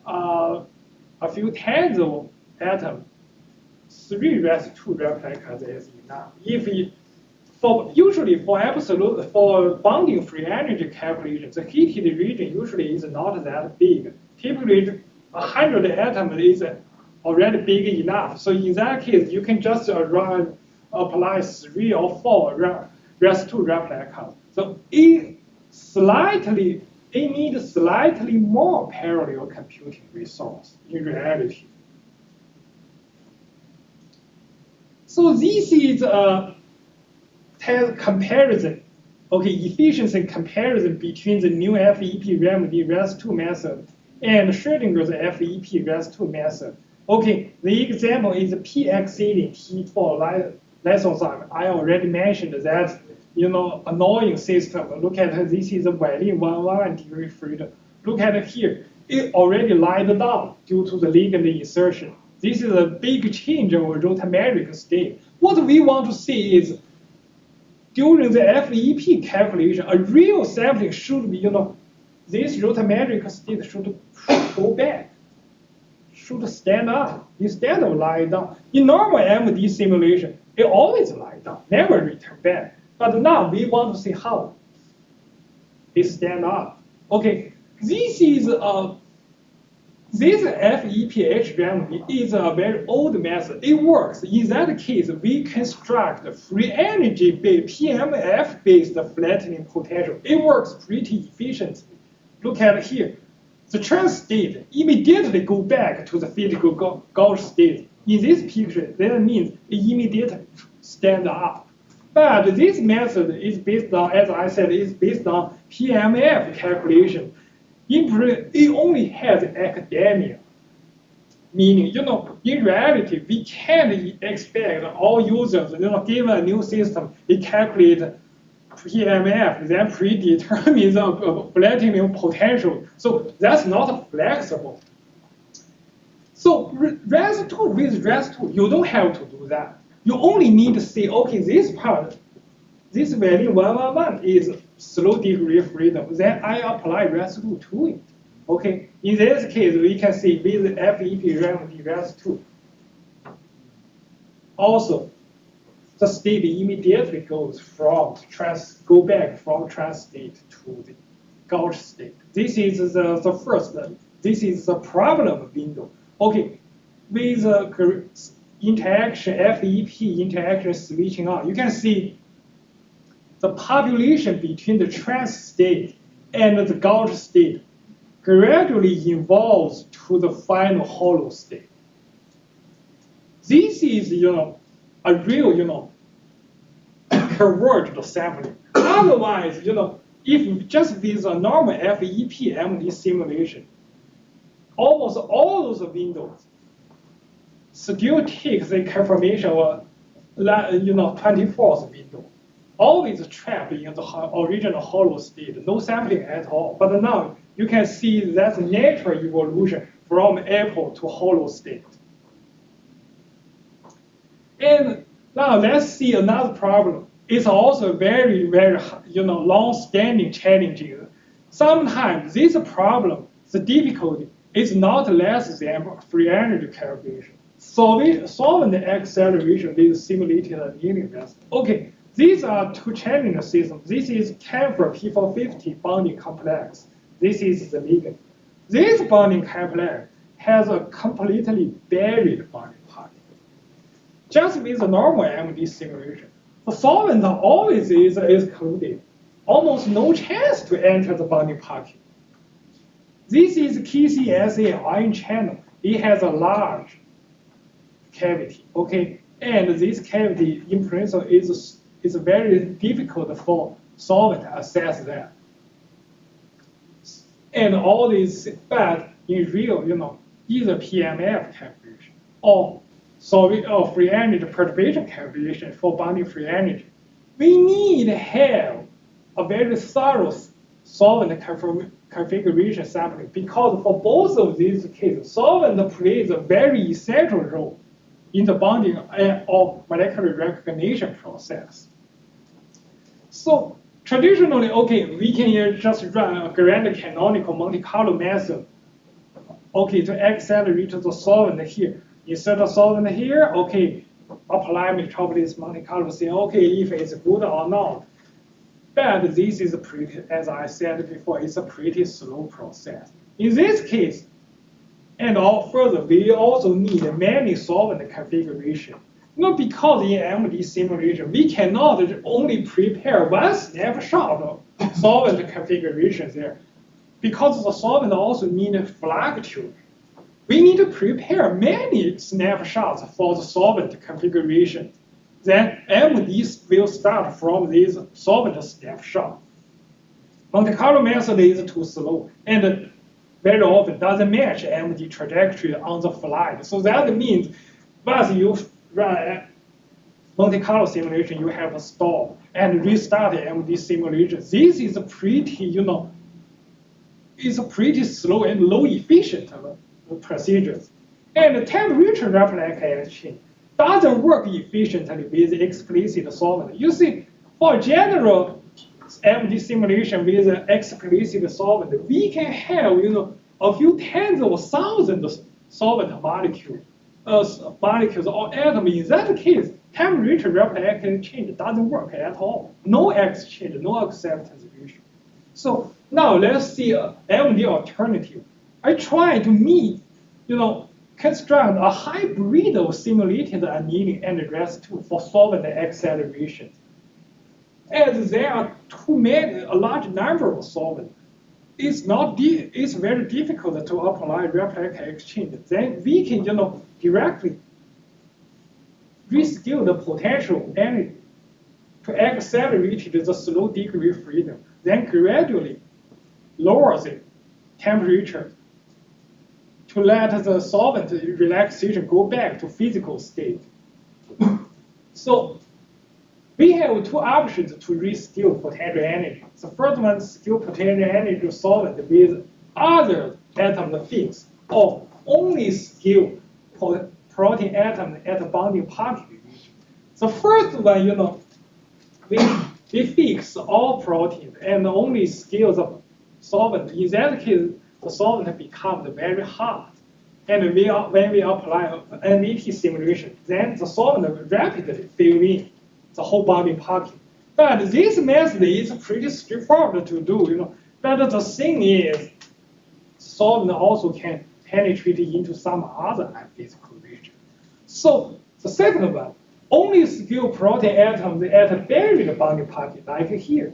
a few tens of atoms, 3 REST2 replicas is enough. If Usually for bonding free energy calculation, the heated region usually is not that big. Typically, 100 atoms is already big enough. So in that case, you can just apply 3 or 4 res2 replicas. So it needs slightly more parallel computing resource in reality. So this is a comparison, efficiency comparison between the new FEP remedy res2 method and Schrödinger's FEP res2 method. The example is P exceeding T4 lysozyme. I already mentioned that, annoying system. Look at this is a valine 1,1 degree freedom. Look at it here. It already lied down due to the ligand insertion. This is a big change over rotameric state. What we want to see is during the FEP calculation, a real sampling should be, this rotameric state should go back, should stand up instead of lie down. In normal MD simulation, it always lie down, never return back. But now we want to see how it stand up. This is this FEPH remedy is a very old method. It works. In that case, we construct free energy PMF-based flattening potential. It works pretty efficiently. Look at here. The trans state immediately go back to the physical gauge state. In this picture, that means it immediately stand up. But this method is based on, as I said, is based on PMF calculation. It only has academia, meaning, in reality, we can't expect all users, given a new system, they calculate PMF, then predetermine the flattening potential. So that's not flexible. So res2 with res2, you don't have to do that. You only need to say, this part, this value 111 is slow degree freedom. Then I apply res2 to it. In this case, we can see with FEP remedy res2. Also, the state immediately goes go back from trans state to the gauge state. This is the first. This is the problem window. With the interaction, FEP interaction switching on, you can see the population between the trans state and the gauge state gradually evolves to the final hollow state. This is, a real, converged sampling. Otherwise, if just with a normal FEP MD simulation, almost all those windows still take the confirmation of, 24th window. Always trapped in the original hollow state, no sampling at all. But now you can see that's natural evolution from apple to hollow state. And now let's see another problem. It's also very, very, long-standing challenging. Sometimes this problem, the difficulty is not less than free energy calculation. Solving the acceleration with simulated annealing method. These are two challenging systems. This is camphor P450 bonding complex. This is the ligand. This bonding complex has a completely buried bonding particle. Just with the normal MD simulation, the solvent always is excluded. Almost no chance to enter the bonding particle. This is KCSA ion channel. It has a large cavity. And this cavity in principle is very difficult for solvent to assess that. And all these, but in real, either PMF calculation or free energy perturbation calculation for bonding free energy, we need to have a very thorough solvent configuration sampling, because for both of these cases, solvent plays a very essential role in the bonding of molecular recognition process. So traditionally, we can just run a grand canonical Monte Carlo method, to accelerate the solvent here. Insert the solvent here, apply metropolis Monte Carlo, say, okay, if it's good or not. But this is pretty, as I said before, it's a pretty slow process. In this case, and all further, we also need many solvent configuration. Because in MD simulation, we cannot only prepare one snapshot of solvent configuration there. Because the solvent also need fluctuate. We need to prepare many snapshots for the solvent configuration. Then MD will start from this solvent snapshot. Monte Carlo method is too slow and very often doesn't match MD trajectory on the flight. So that means once you run a Monte Carlo simulation, you have to stop and restart the MD simulation. This is a pretty, it's a pretty slow and low efficient procedures. And temperature reflex exchange doesn't work efficiently with explicit solvent. You see, for general MD simulation with explicit solvent, we can have a few tens of thousands solvent molecules or atoms. In that case, temperature reflex exchange doesn't work at all. No exchange, no acceptance ratio. So now let's see MD alternative. I try to meet, construct a hybrid of simulated annealing and rest 2 for solvent acceleration. As there are a large number of solvents, it's very difficult to apply reflex exchange. Then we can, directly rescale the potential energy to accelerate the slow degree freedom, then gradually lower the temperature to let the solvent relaxation go back to physical state. So we have 2 options to rescale potential energy. The first one is scale potential energy solvent with other atoms fixed, or only scale protein atom at the bonding pocket. The first one, we fix all proteins and only scale the solvent. In that case, the solvent becomes very hot. And when we apply NVT simulation, then the solvent rapidly fills in the whole bonding pocket. But this method is pretty straightforward to do, But the thing is, solvent also can penetrate into some other physical region. So the second one, only scale protein atoms at a buried bonding pocket, like here.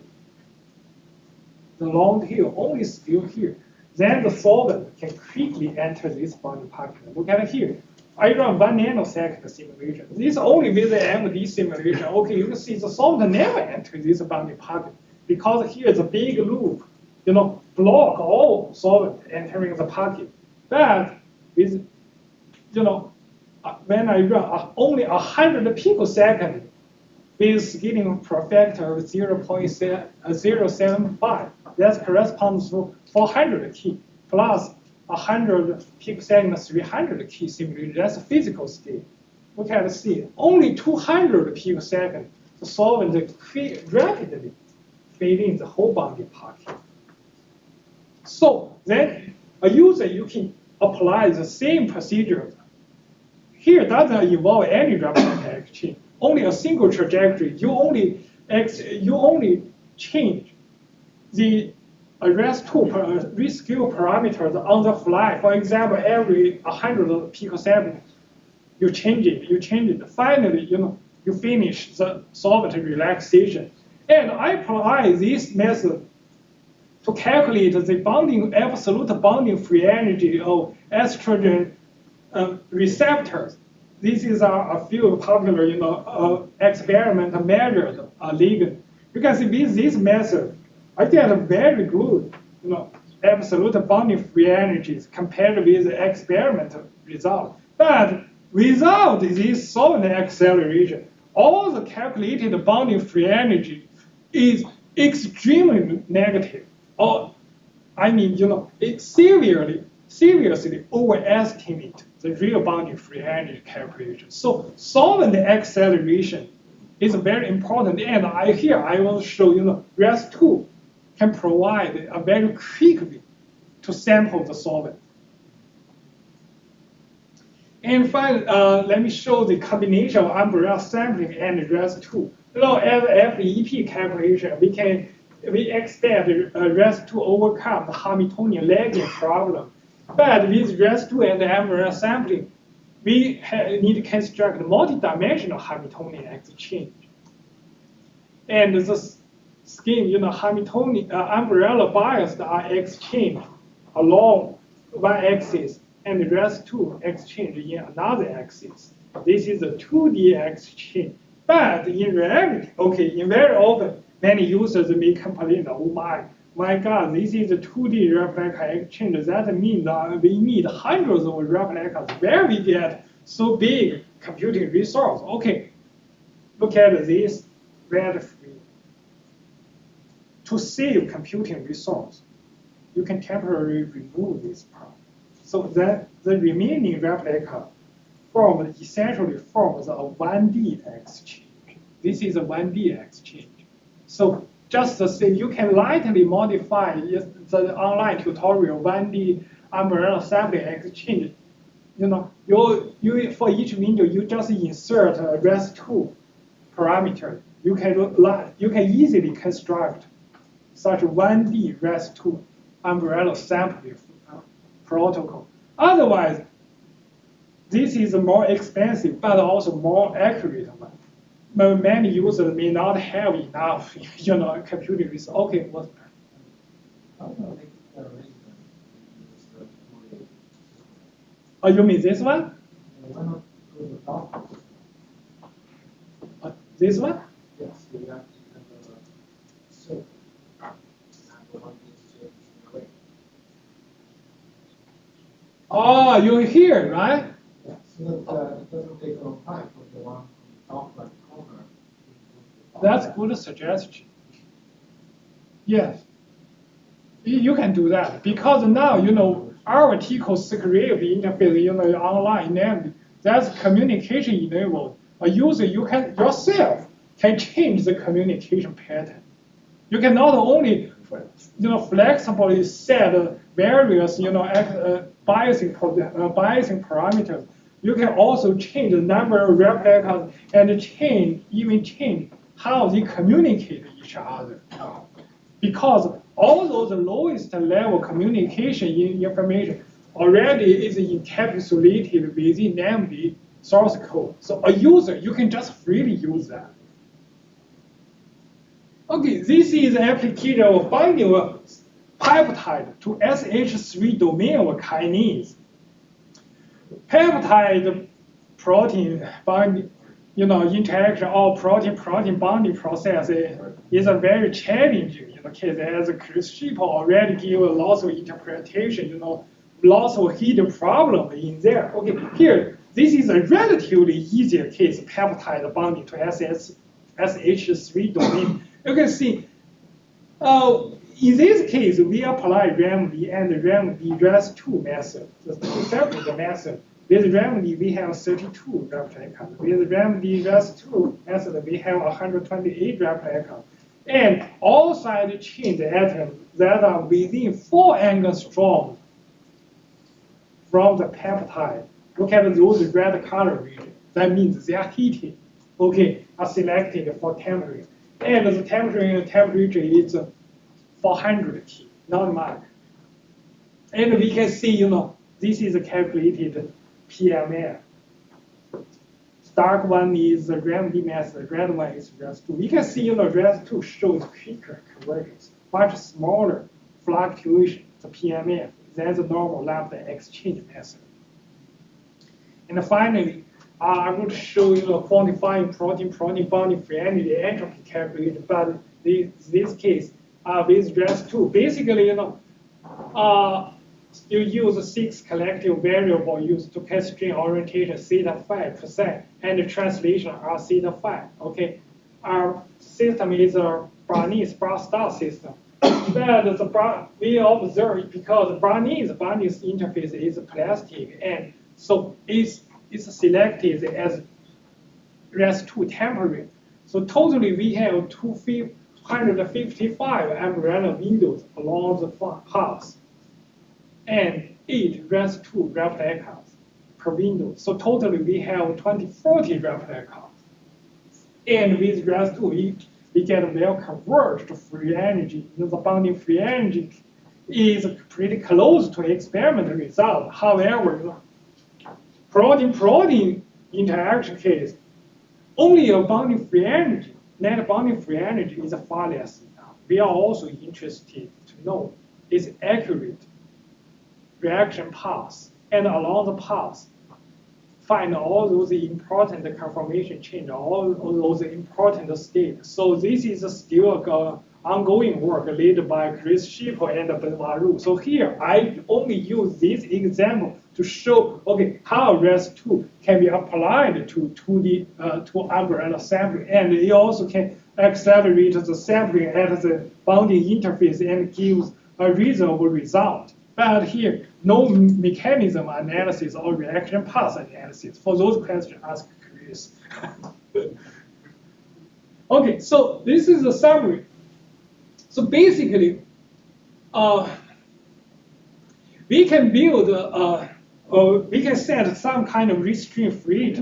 The long tail only scale here. Then the solvent can quickly enter this bonding pocket. Look at it here. I run 1 nanosecond simulation. This only with the MD simulation. Okay, you can see the solvent never enters this bonding pocket because here is a big loop, block all solvent entering the pocket. But with, when I run only 100 picoseconds with scaling factor of 0.075, that corresponds to 400 key plus 100 picoseconds, 300 key simulation. That's a physical state. We can see only 200 picoseconds, the solvent rapidly fill in the whole bonding pocket. So then a user, you can apply the same procedure. Here doesn't involve any reflex exchange, only a single trajectory. You only change the REST2 rescale parameters on the fly. For example, every 100 picoseconds, you change it. Finally, you finish the solvent relaxation. And I apply this method to calculate the absolute bonding free energy of estrogen receptors. This is a few popular, experiment measured ligand. You can see with this method, I get a very good, absolute bonding free energies compared with the experimental result. But without this solvent acceleration, all the calculated bonding free energy is extremely negative. Or, it seriously overestimate the real bonding free energy calculation. So solvent acceleration is very important. And I want to show, REST2 can provide a very quick way to sample the solvent. And finally, let me show the combination of umbrella sampling and REST2. As FEP calculation, we expect REST to overcome the Hamiltonian lagging problem. But with REST2 and umbrella sampling, we need to construct a multi-dimensional Hamiltonian exchange. And the scheme, Hamiltonian umbrella bias are exchanged along one axis and REST2 exchange in another axis. This is a 2D exchange. But in reality, in very often, many users may complain, oh my God, this is a 2D replica exchange. That means that we need hundreds of replicas where we get so big computing resource. Look at this red free. To save computing resource, you can temporarily remove this part. So that the remaining replica essentially forms a 1D exchange. This is a 1D exchange. So just to say, you can lightly modify the online tutorial 1D umbrella sampling exchange. You for each window, you just insert a REST2 parameter. You can easily construct such 1D REST2 umbrella sampling protocol. Otherwise, this is a more expensive but also more accurate one. But many users may not have enough, computing resource. What? Oh, you mean this one? This one? Yes, we have so. Oh, you're here, right? Yeah, so that it doesn't take a long time for the one from the top corner. That's a good suggestion. Yes. You can do that because now, our TCO secret interface, online enabled, that's communication enabled. A user, yourself can change the communication pattern. You can not only, flexibly set various, biasing parameters. You can also change the number of replicas and change how they communicate with each other. Because all those lowest level communication information already is encapsulated within NAMD source code. So a user, you can just freely use that. This is an application of binding a peptide to SH3 domain of kinase. Peptide protein binding, interaction or protein bonding process is a very challenging case, as Chris Sheep already gave lots of interpretation, lots of hidden problem in there. Here, this is a relatively easier case, peptide bonding to SH3 domain. You can see, in this case, we apply RAMD and RAMD REST2 method, the two separate method. With RAMD, we have 32 replicas. With RAMD REST2 method, we have 128 replicas. And all side chain atoms that are within 4 angstroms from the peptide. Look at those red color regions. That means they are heated, are selected for temperature. And the temperature is 400 K, not much. And we can see, this is a calculated PML. Dark one is the RAMD method, red one is REST2. We can see, REST2 shows quicker convergence, much smaller fluctuation, the PML, than the normal lambda exchange method. And finally, I'm going to show quantifying protein bonding friendly entropy calculation, but this case with REST2, basically, you use 6 collective variables used to constrain orientation theta phi percent and the translation are theta phi. Our system is a Brownese bar star system. But we observe because Brownese interface is plastic, and so it's selected as REST2 temporary. So totally we have 255 umbrella windows along the path and 8 REST2 replicas per window. So totally we have 40 replicas. And with REST2, we get a well-converged free energy. The bounding free energy is pretty close to experimental result. However, protein-protein interaction case, only a bounding free energy, net bounding free energy is far less enough. We are also interested to know its accurate reaction path, and along the path, find all those important conformation change, all those important states. So this is still an ongoing work led by Chris Schipper and Benoit Roux. So here, I only use this example to show, okay, how REST2 can be applied to umbrella sampling, and it also can accelerate the sampling at the bounding interface and gives a reasonable result. But here, no mechanism analysis or reaction path analysis. For those questions, ask Chris. Okay, so this is a summary. So basically, we can build, we can set some kind of restraint free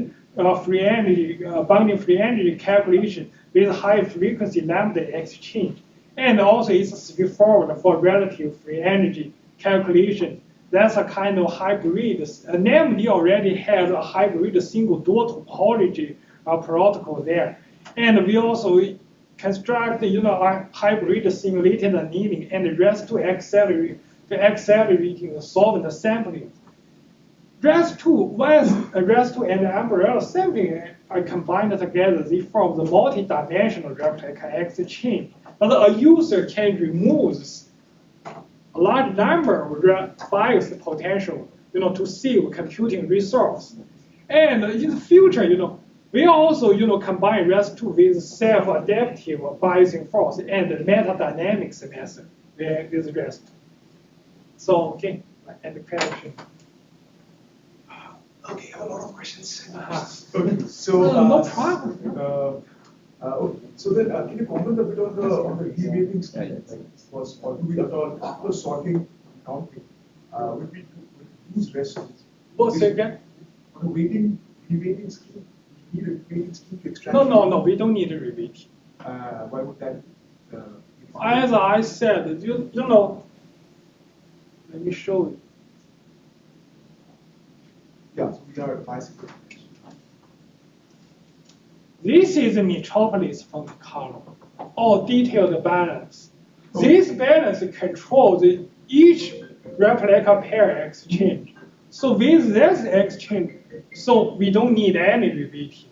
energy, bounding free energy calculation with high frequency lambda exchange. And also it's straightforward for relative free energy calculation. That's a kind of hybrid. NAMD already has a hybrid single door topology protocol there. And we also construct, a hybrid simulated annealing and REST2 accelerating solvent sampling. Once REST2 and umbrella sampling are combined together, they form the multi-dimensional replica exchange. But a user can remove a large number of bias potential, to save computing resource. And in the future, we also, combine REST2 with self-adaptive biasing force and metadynamics method with REST. So, okay, and the question. Okay, I have a lot of questions. Okay, so no problem. So then, can you comment a bit on the reweighting scheme? Or do we at all, after sorting and counting, would we use REST? What's again? On the reweighting scheme, we need a reweighting scheme to extract. No, we don't need a reweighting. Why would that? As I said, let me show you. Yeah, so we are biasing. This is a metropolis from the column, or detailed balance. This balance controls each replica pair exchange. So with this exchange, so we don't need any reweighting.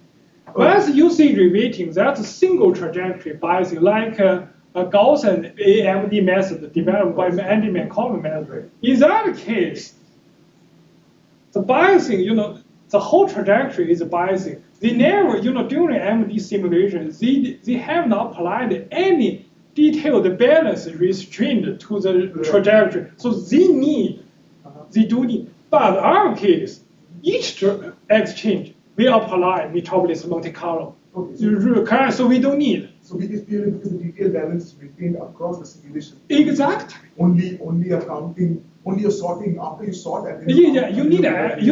Once you see reweighting, that's a single trajectory biasing, like a Gaussian AMD method developed by Andy McCollum method. In that case, the biasing, the whole trajectory is biasing. They never, during AMD simulation, they have not applied any detailed balance restraint to the trajectory. So they do need. But our case, each exchange we apply metropolis Monte Carlo. Okay. So we don't need. So we just feel because the detailed balance is maintained across the simulation. Exactly. Only accounting. Only you're sorting after you sort and then you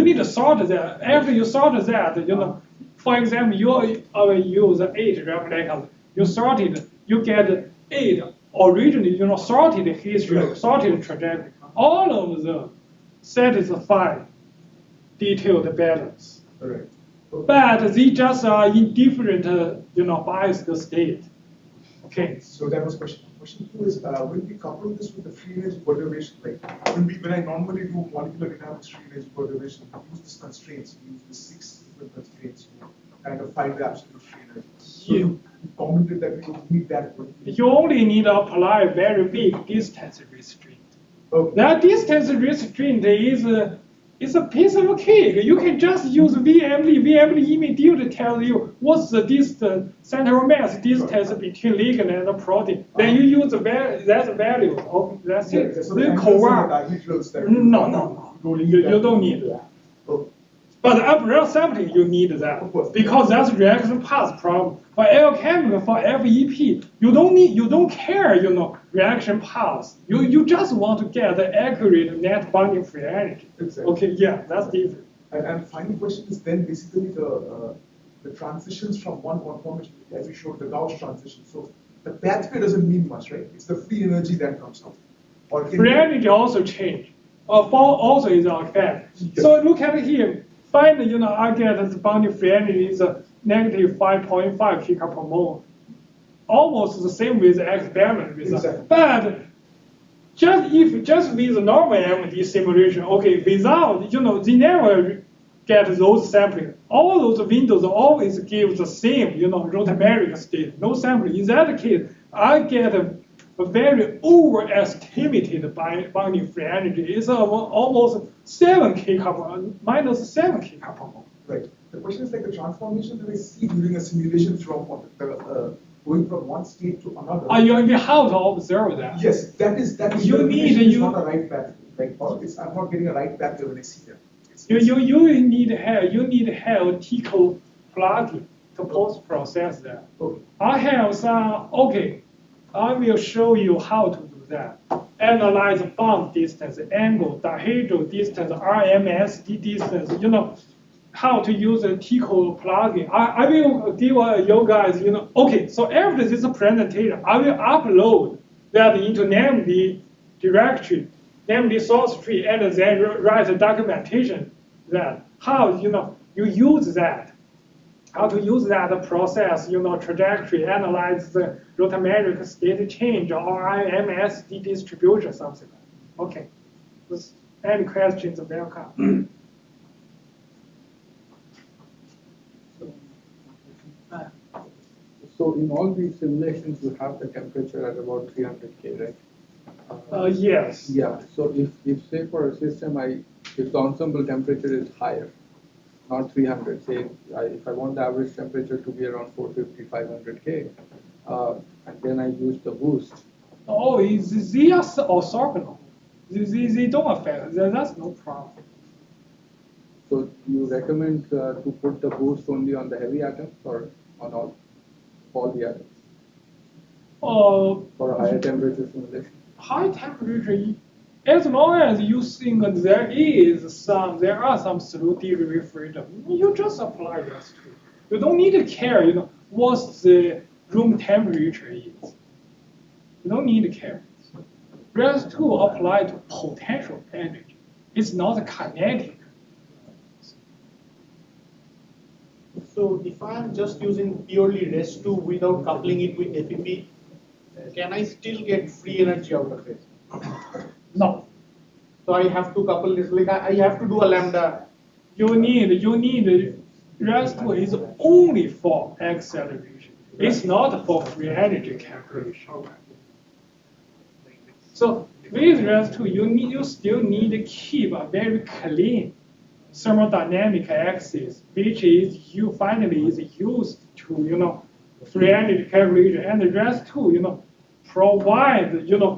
need to sort that. After you sort that, for example, you use 8 replicas. You sorted, you get 8 originally, sorted history, sorted trajectory. All of them satisfy detailed balance. Correct. But they just are in different, biased state. Okay. So that was question. Question 2 is when we couple this with the free range perturbation, like when I normally do molecular dynamics free range perturbation, we use these constraints, we use the 6 different constraints to kind of find the absolute free range. So you commented that we don't need that. You only need to apply very big distance restraint. Okay. That distance restraint is a piece of cake. You can just use VMD. VMD immediately tells you what's the distance, central mass distance between ligand and protein. Then you use that value. Okay, that's it. So the No. You don't need that. Okay. But umbrella sampling, you need that because that's reaction path problem. For alchemical, for FEP, you don't care, reaction path. You just want to get the accurate net binding free energy. Exactly. Okay, yeah, that's different. And final question is then basically the transitions from one conformation, as we showed the Gauss transition. So the pathway doesn't mean much, right? It's the free energy that comes out. Or Free energy also change. Fall also is our effect. Yes. So look at here. Find, I get the boundary free energy is a negative 5.5 kcal per mole. Almost the same with the experiment result. Exactly. But just with normal MD simulation, okay, without, they never get those sampling. All those windows always give the same, rotameric state, no sampling. In that case, I get a very overestimated boundary free energy. It's almost 7 kcal minus 7 kcal per mole. Right. The question is like the transformation that I see during a simulation from going from one state to another. You have to observe that. Yes, that is You not a right path. Like I'm not getting a right path when I see them. You need to have TICO plugin to post-process that. Okay. I have some, I will show you how to do that. Analyze bound distance, angle, dihedral distance, RMSD distance, how to use a TICO plugin. I will give you guys, so after this presentation, I will upload that into NAMD directory, NAMD source tree, and then write a documentation that how, you use that. How to use that process, trajectory, analyze the rotameric state change or IMSD distribution, something like that. Okay. Any questions, welcome. So in all these simulations, you have the temperature at about 300 K, right? Yes. Yeah. So if say for a system, if the ensemble temperature is higher, not 300, say if I want the average temperature to be around 450, 500 K, and then I use the boost. Oh, they are orthogonal. They don't affect. That's no problem. So you recommend to put the boost only on the heavy atoms or on all the atoms? For a higher temperature simulation? High temperature, as long as you think there are some slow degree freedom, you just apply REST 2. You don't need to care, what the room temperature is. You don't need to care. REST 2 apply to potential energy. It's not kinetic. So if I'm just using purely REST2 without coupling it with FEP, can I still get free energy out of it? No. So I have to couple this, like I have to do a lambda. You need REST 2 is only for acceleration. It's not for free energy calculation. So with REST 2, you still need to keep a very clean thermodynamic axis, which is finally is used to free energy calculation, and REST 2 provide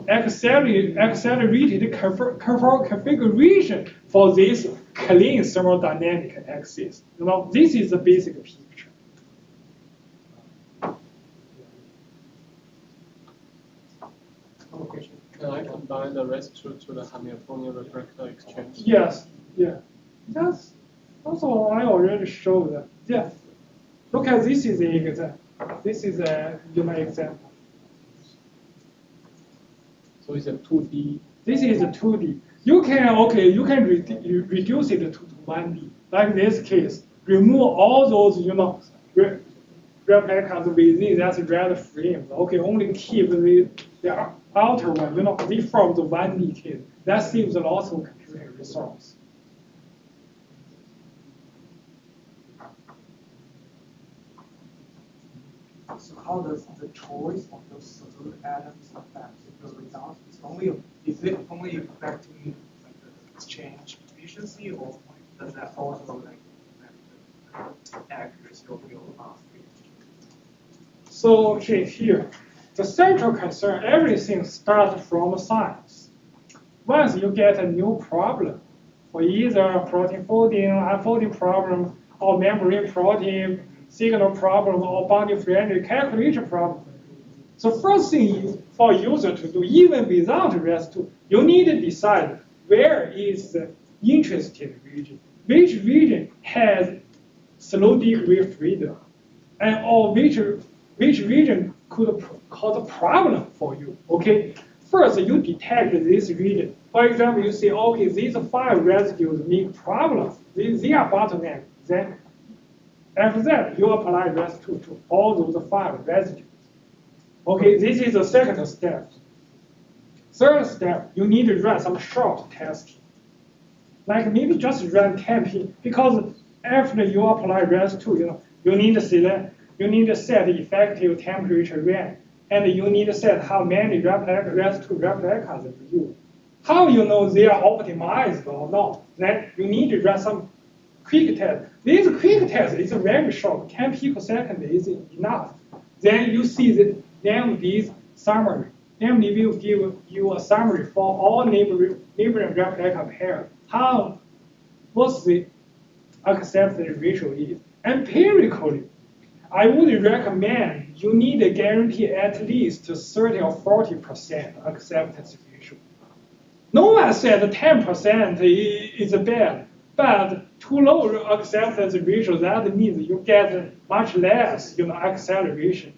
accelerated configuration for this clean thermodynamic axis. This is the basic picture. Okay. Can I combine the REST2 to the Hamiltonian refractor exchange? Yes, yeah. That's also I already showed that. Yeah. Look at this is the example. This is a example. So it's a 2D. This is a 2D. You can reduce it to 1D. Like this case, remove all those replicas within that red frame. Only keep the outer one. We form the 1D case. That saves lots of computing resource. So how does the choice of those subtle atoms affect the results? Is it only affecting the exchange efficiency, or does that also affect the accuracy of your So here, the central concern, everything starts from science. Once you get a new problem, for either protein folding, unfolding problem, or membrane protein signal problem, or boundary free energy calculation problem. So first thing for user to do, even without REST2, you need to decide where is the interested region. which region has slow degree of freedom, and or which region could cause a problem for you. Okay, first you detect this region. For example, you say, okay, these 5 residues make problems. They are bottleneck. Then after that, you apply REST2 to all those 5 residues. Okay, this is the second step. Third step, you need to run some short tests. Like maybe just run temp, because after you apply REST2, you need to select, you need to set the effective temperature range, and you need to set how many REST2 replicas you use. How you know they are optimized or not? Then you need to run some quick test. This quick test is very short, 10 picosecond is enough. Then you see this summary. Then we will give you a summary for all neighboring replica pairs. What's the accepted ratio is. Empirically, I would recommend you need to guarantee at least 30 or 40% acceptance ratio. No one said 10% is bad, but too low acceptance ratio, that means you get much less, acceleration.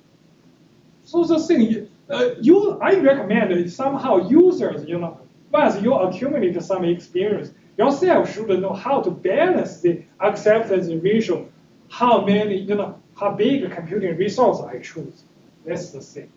So the thing, I recommend somehow users, once you accumulate some experience, yourself should know how to balance the acceptance ratio, how many, how big computing resource I choose. That's the thing.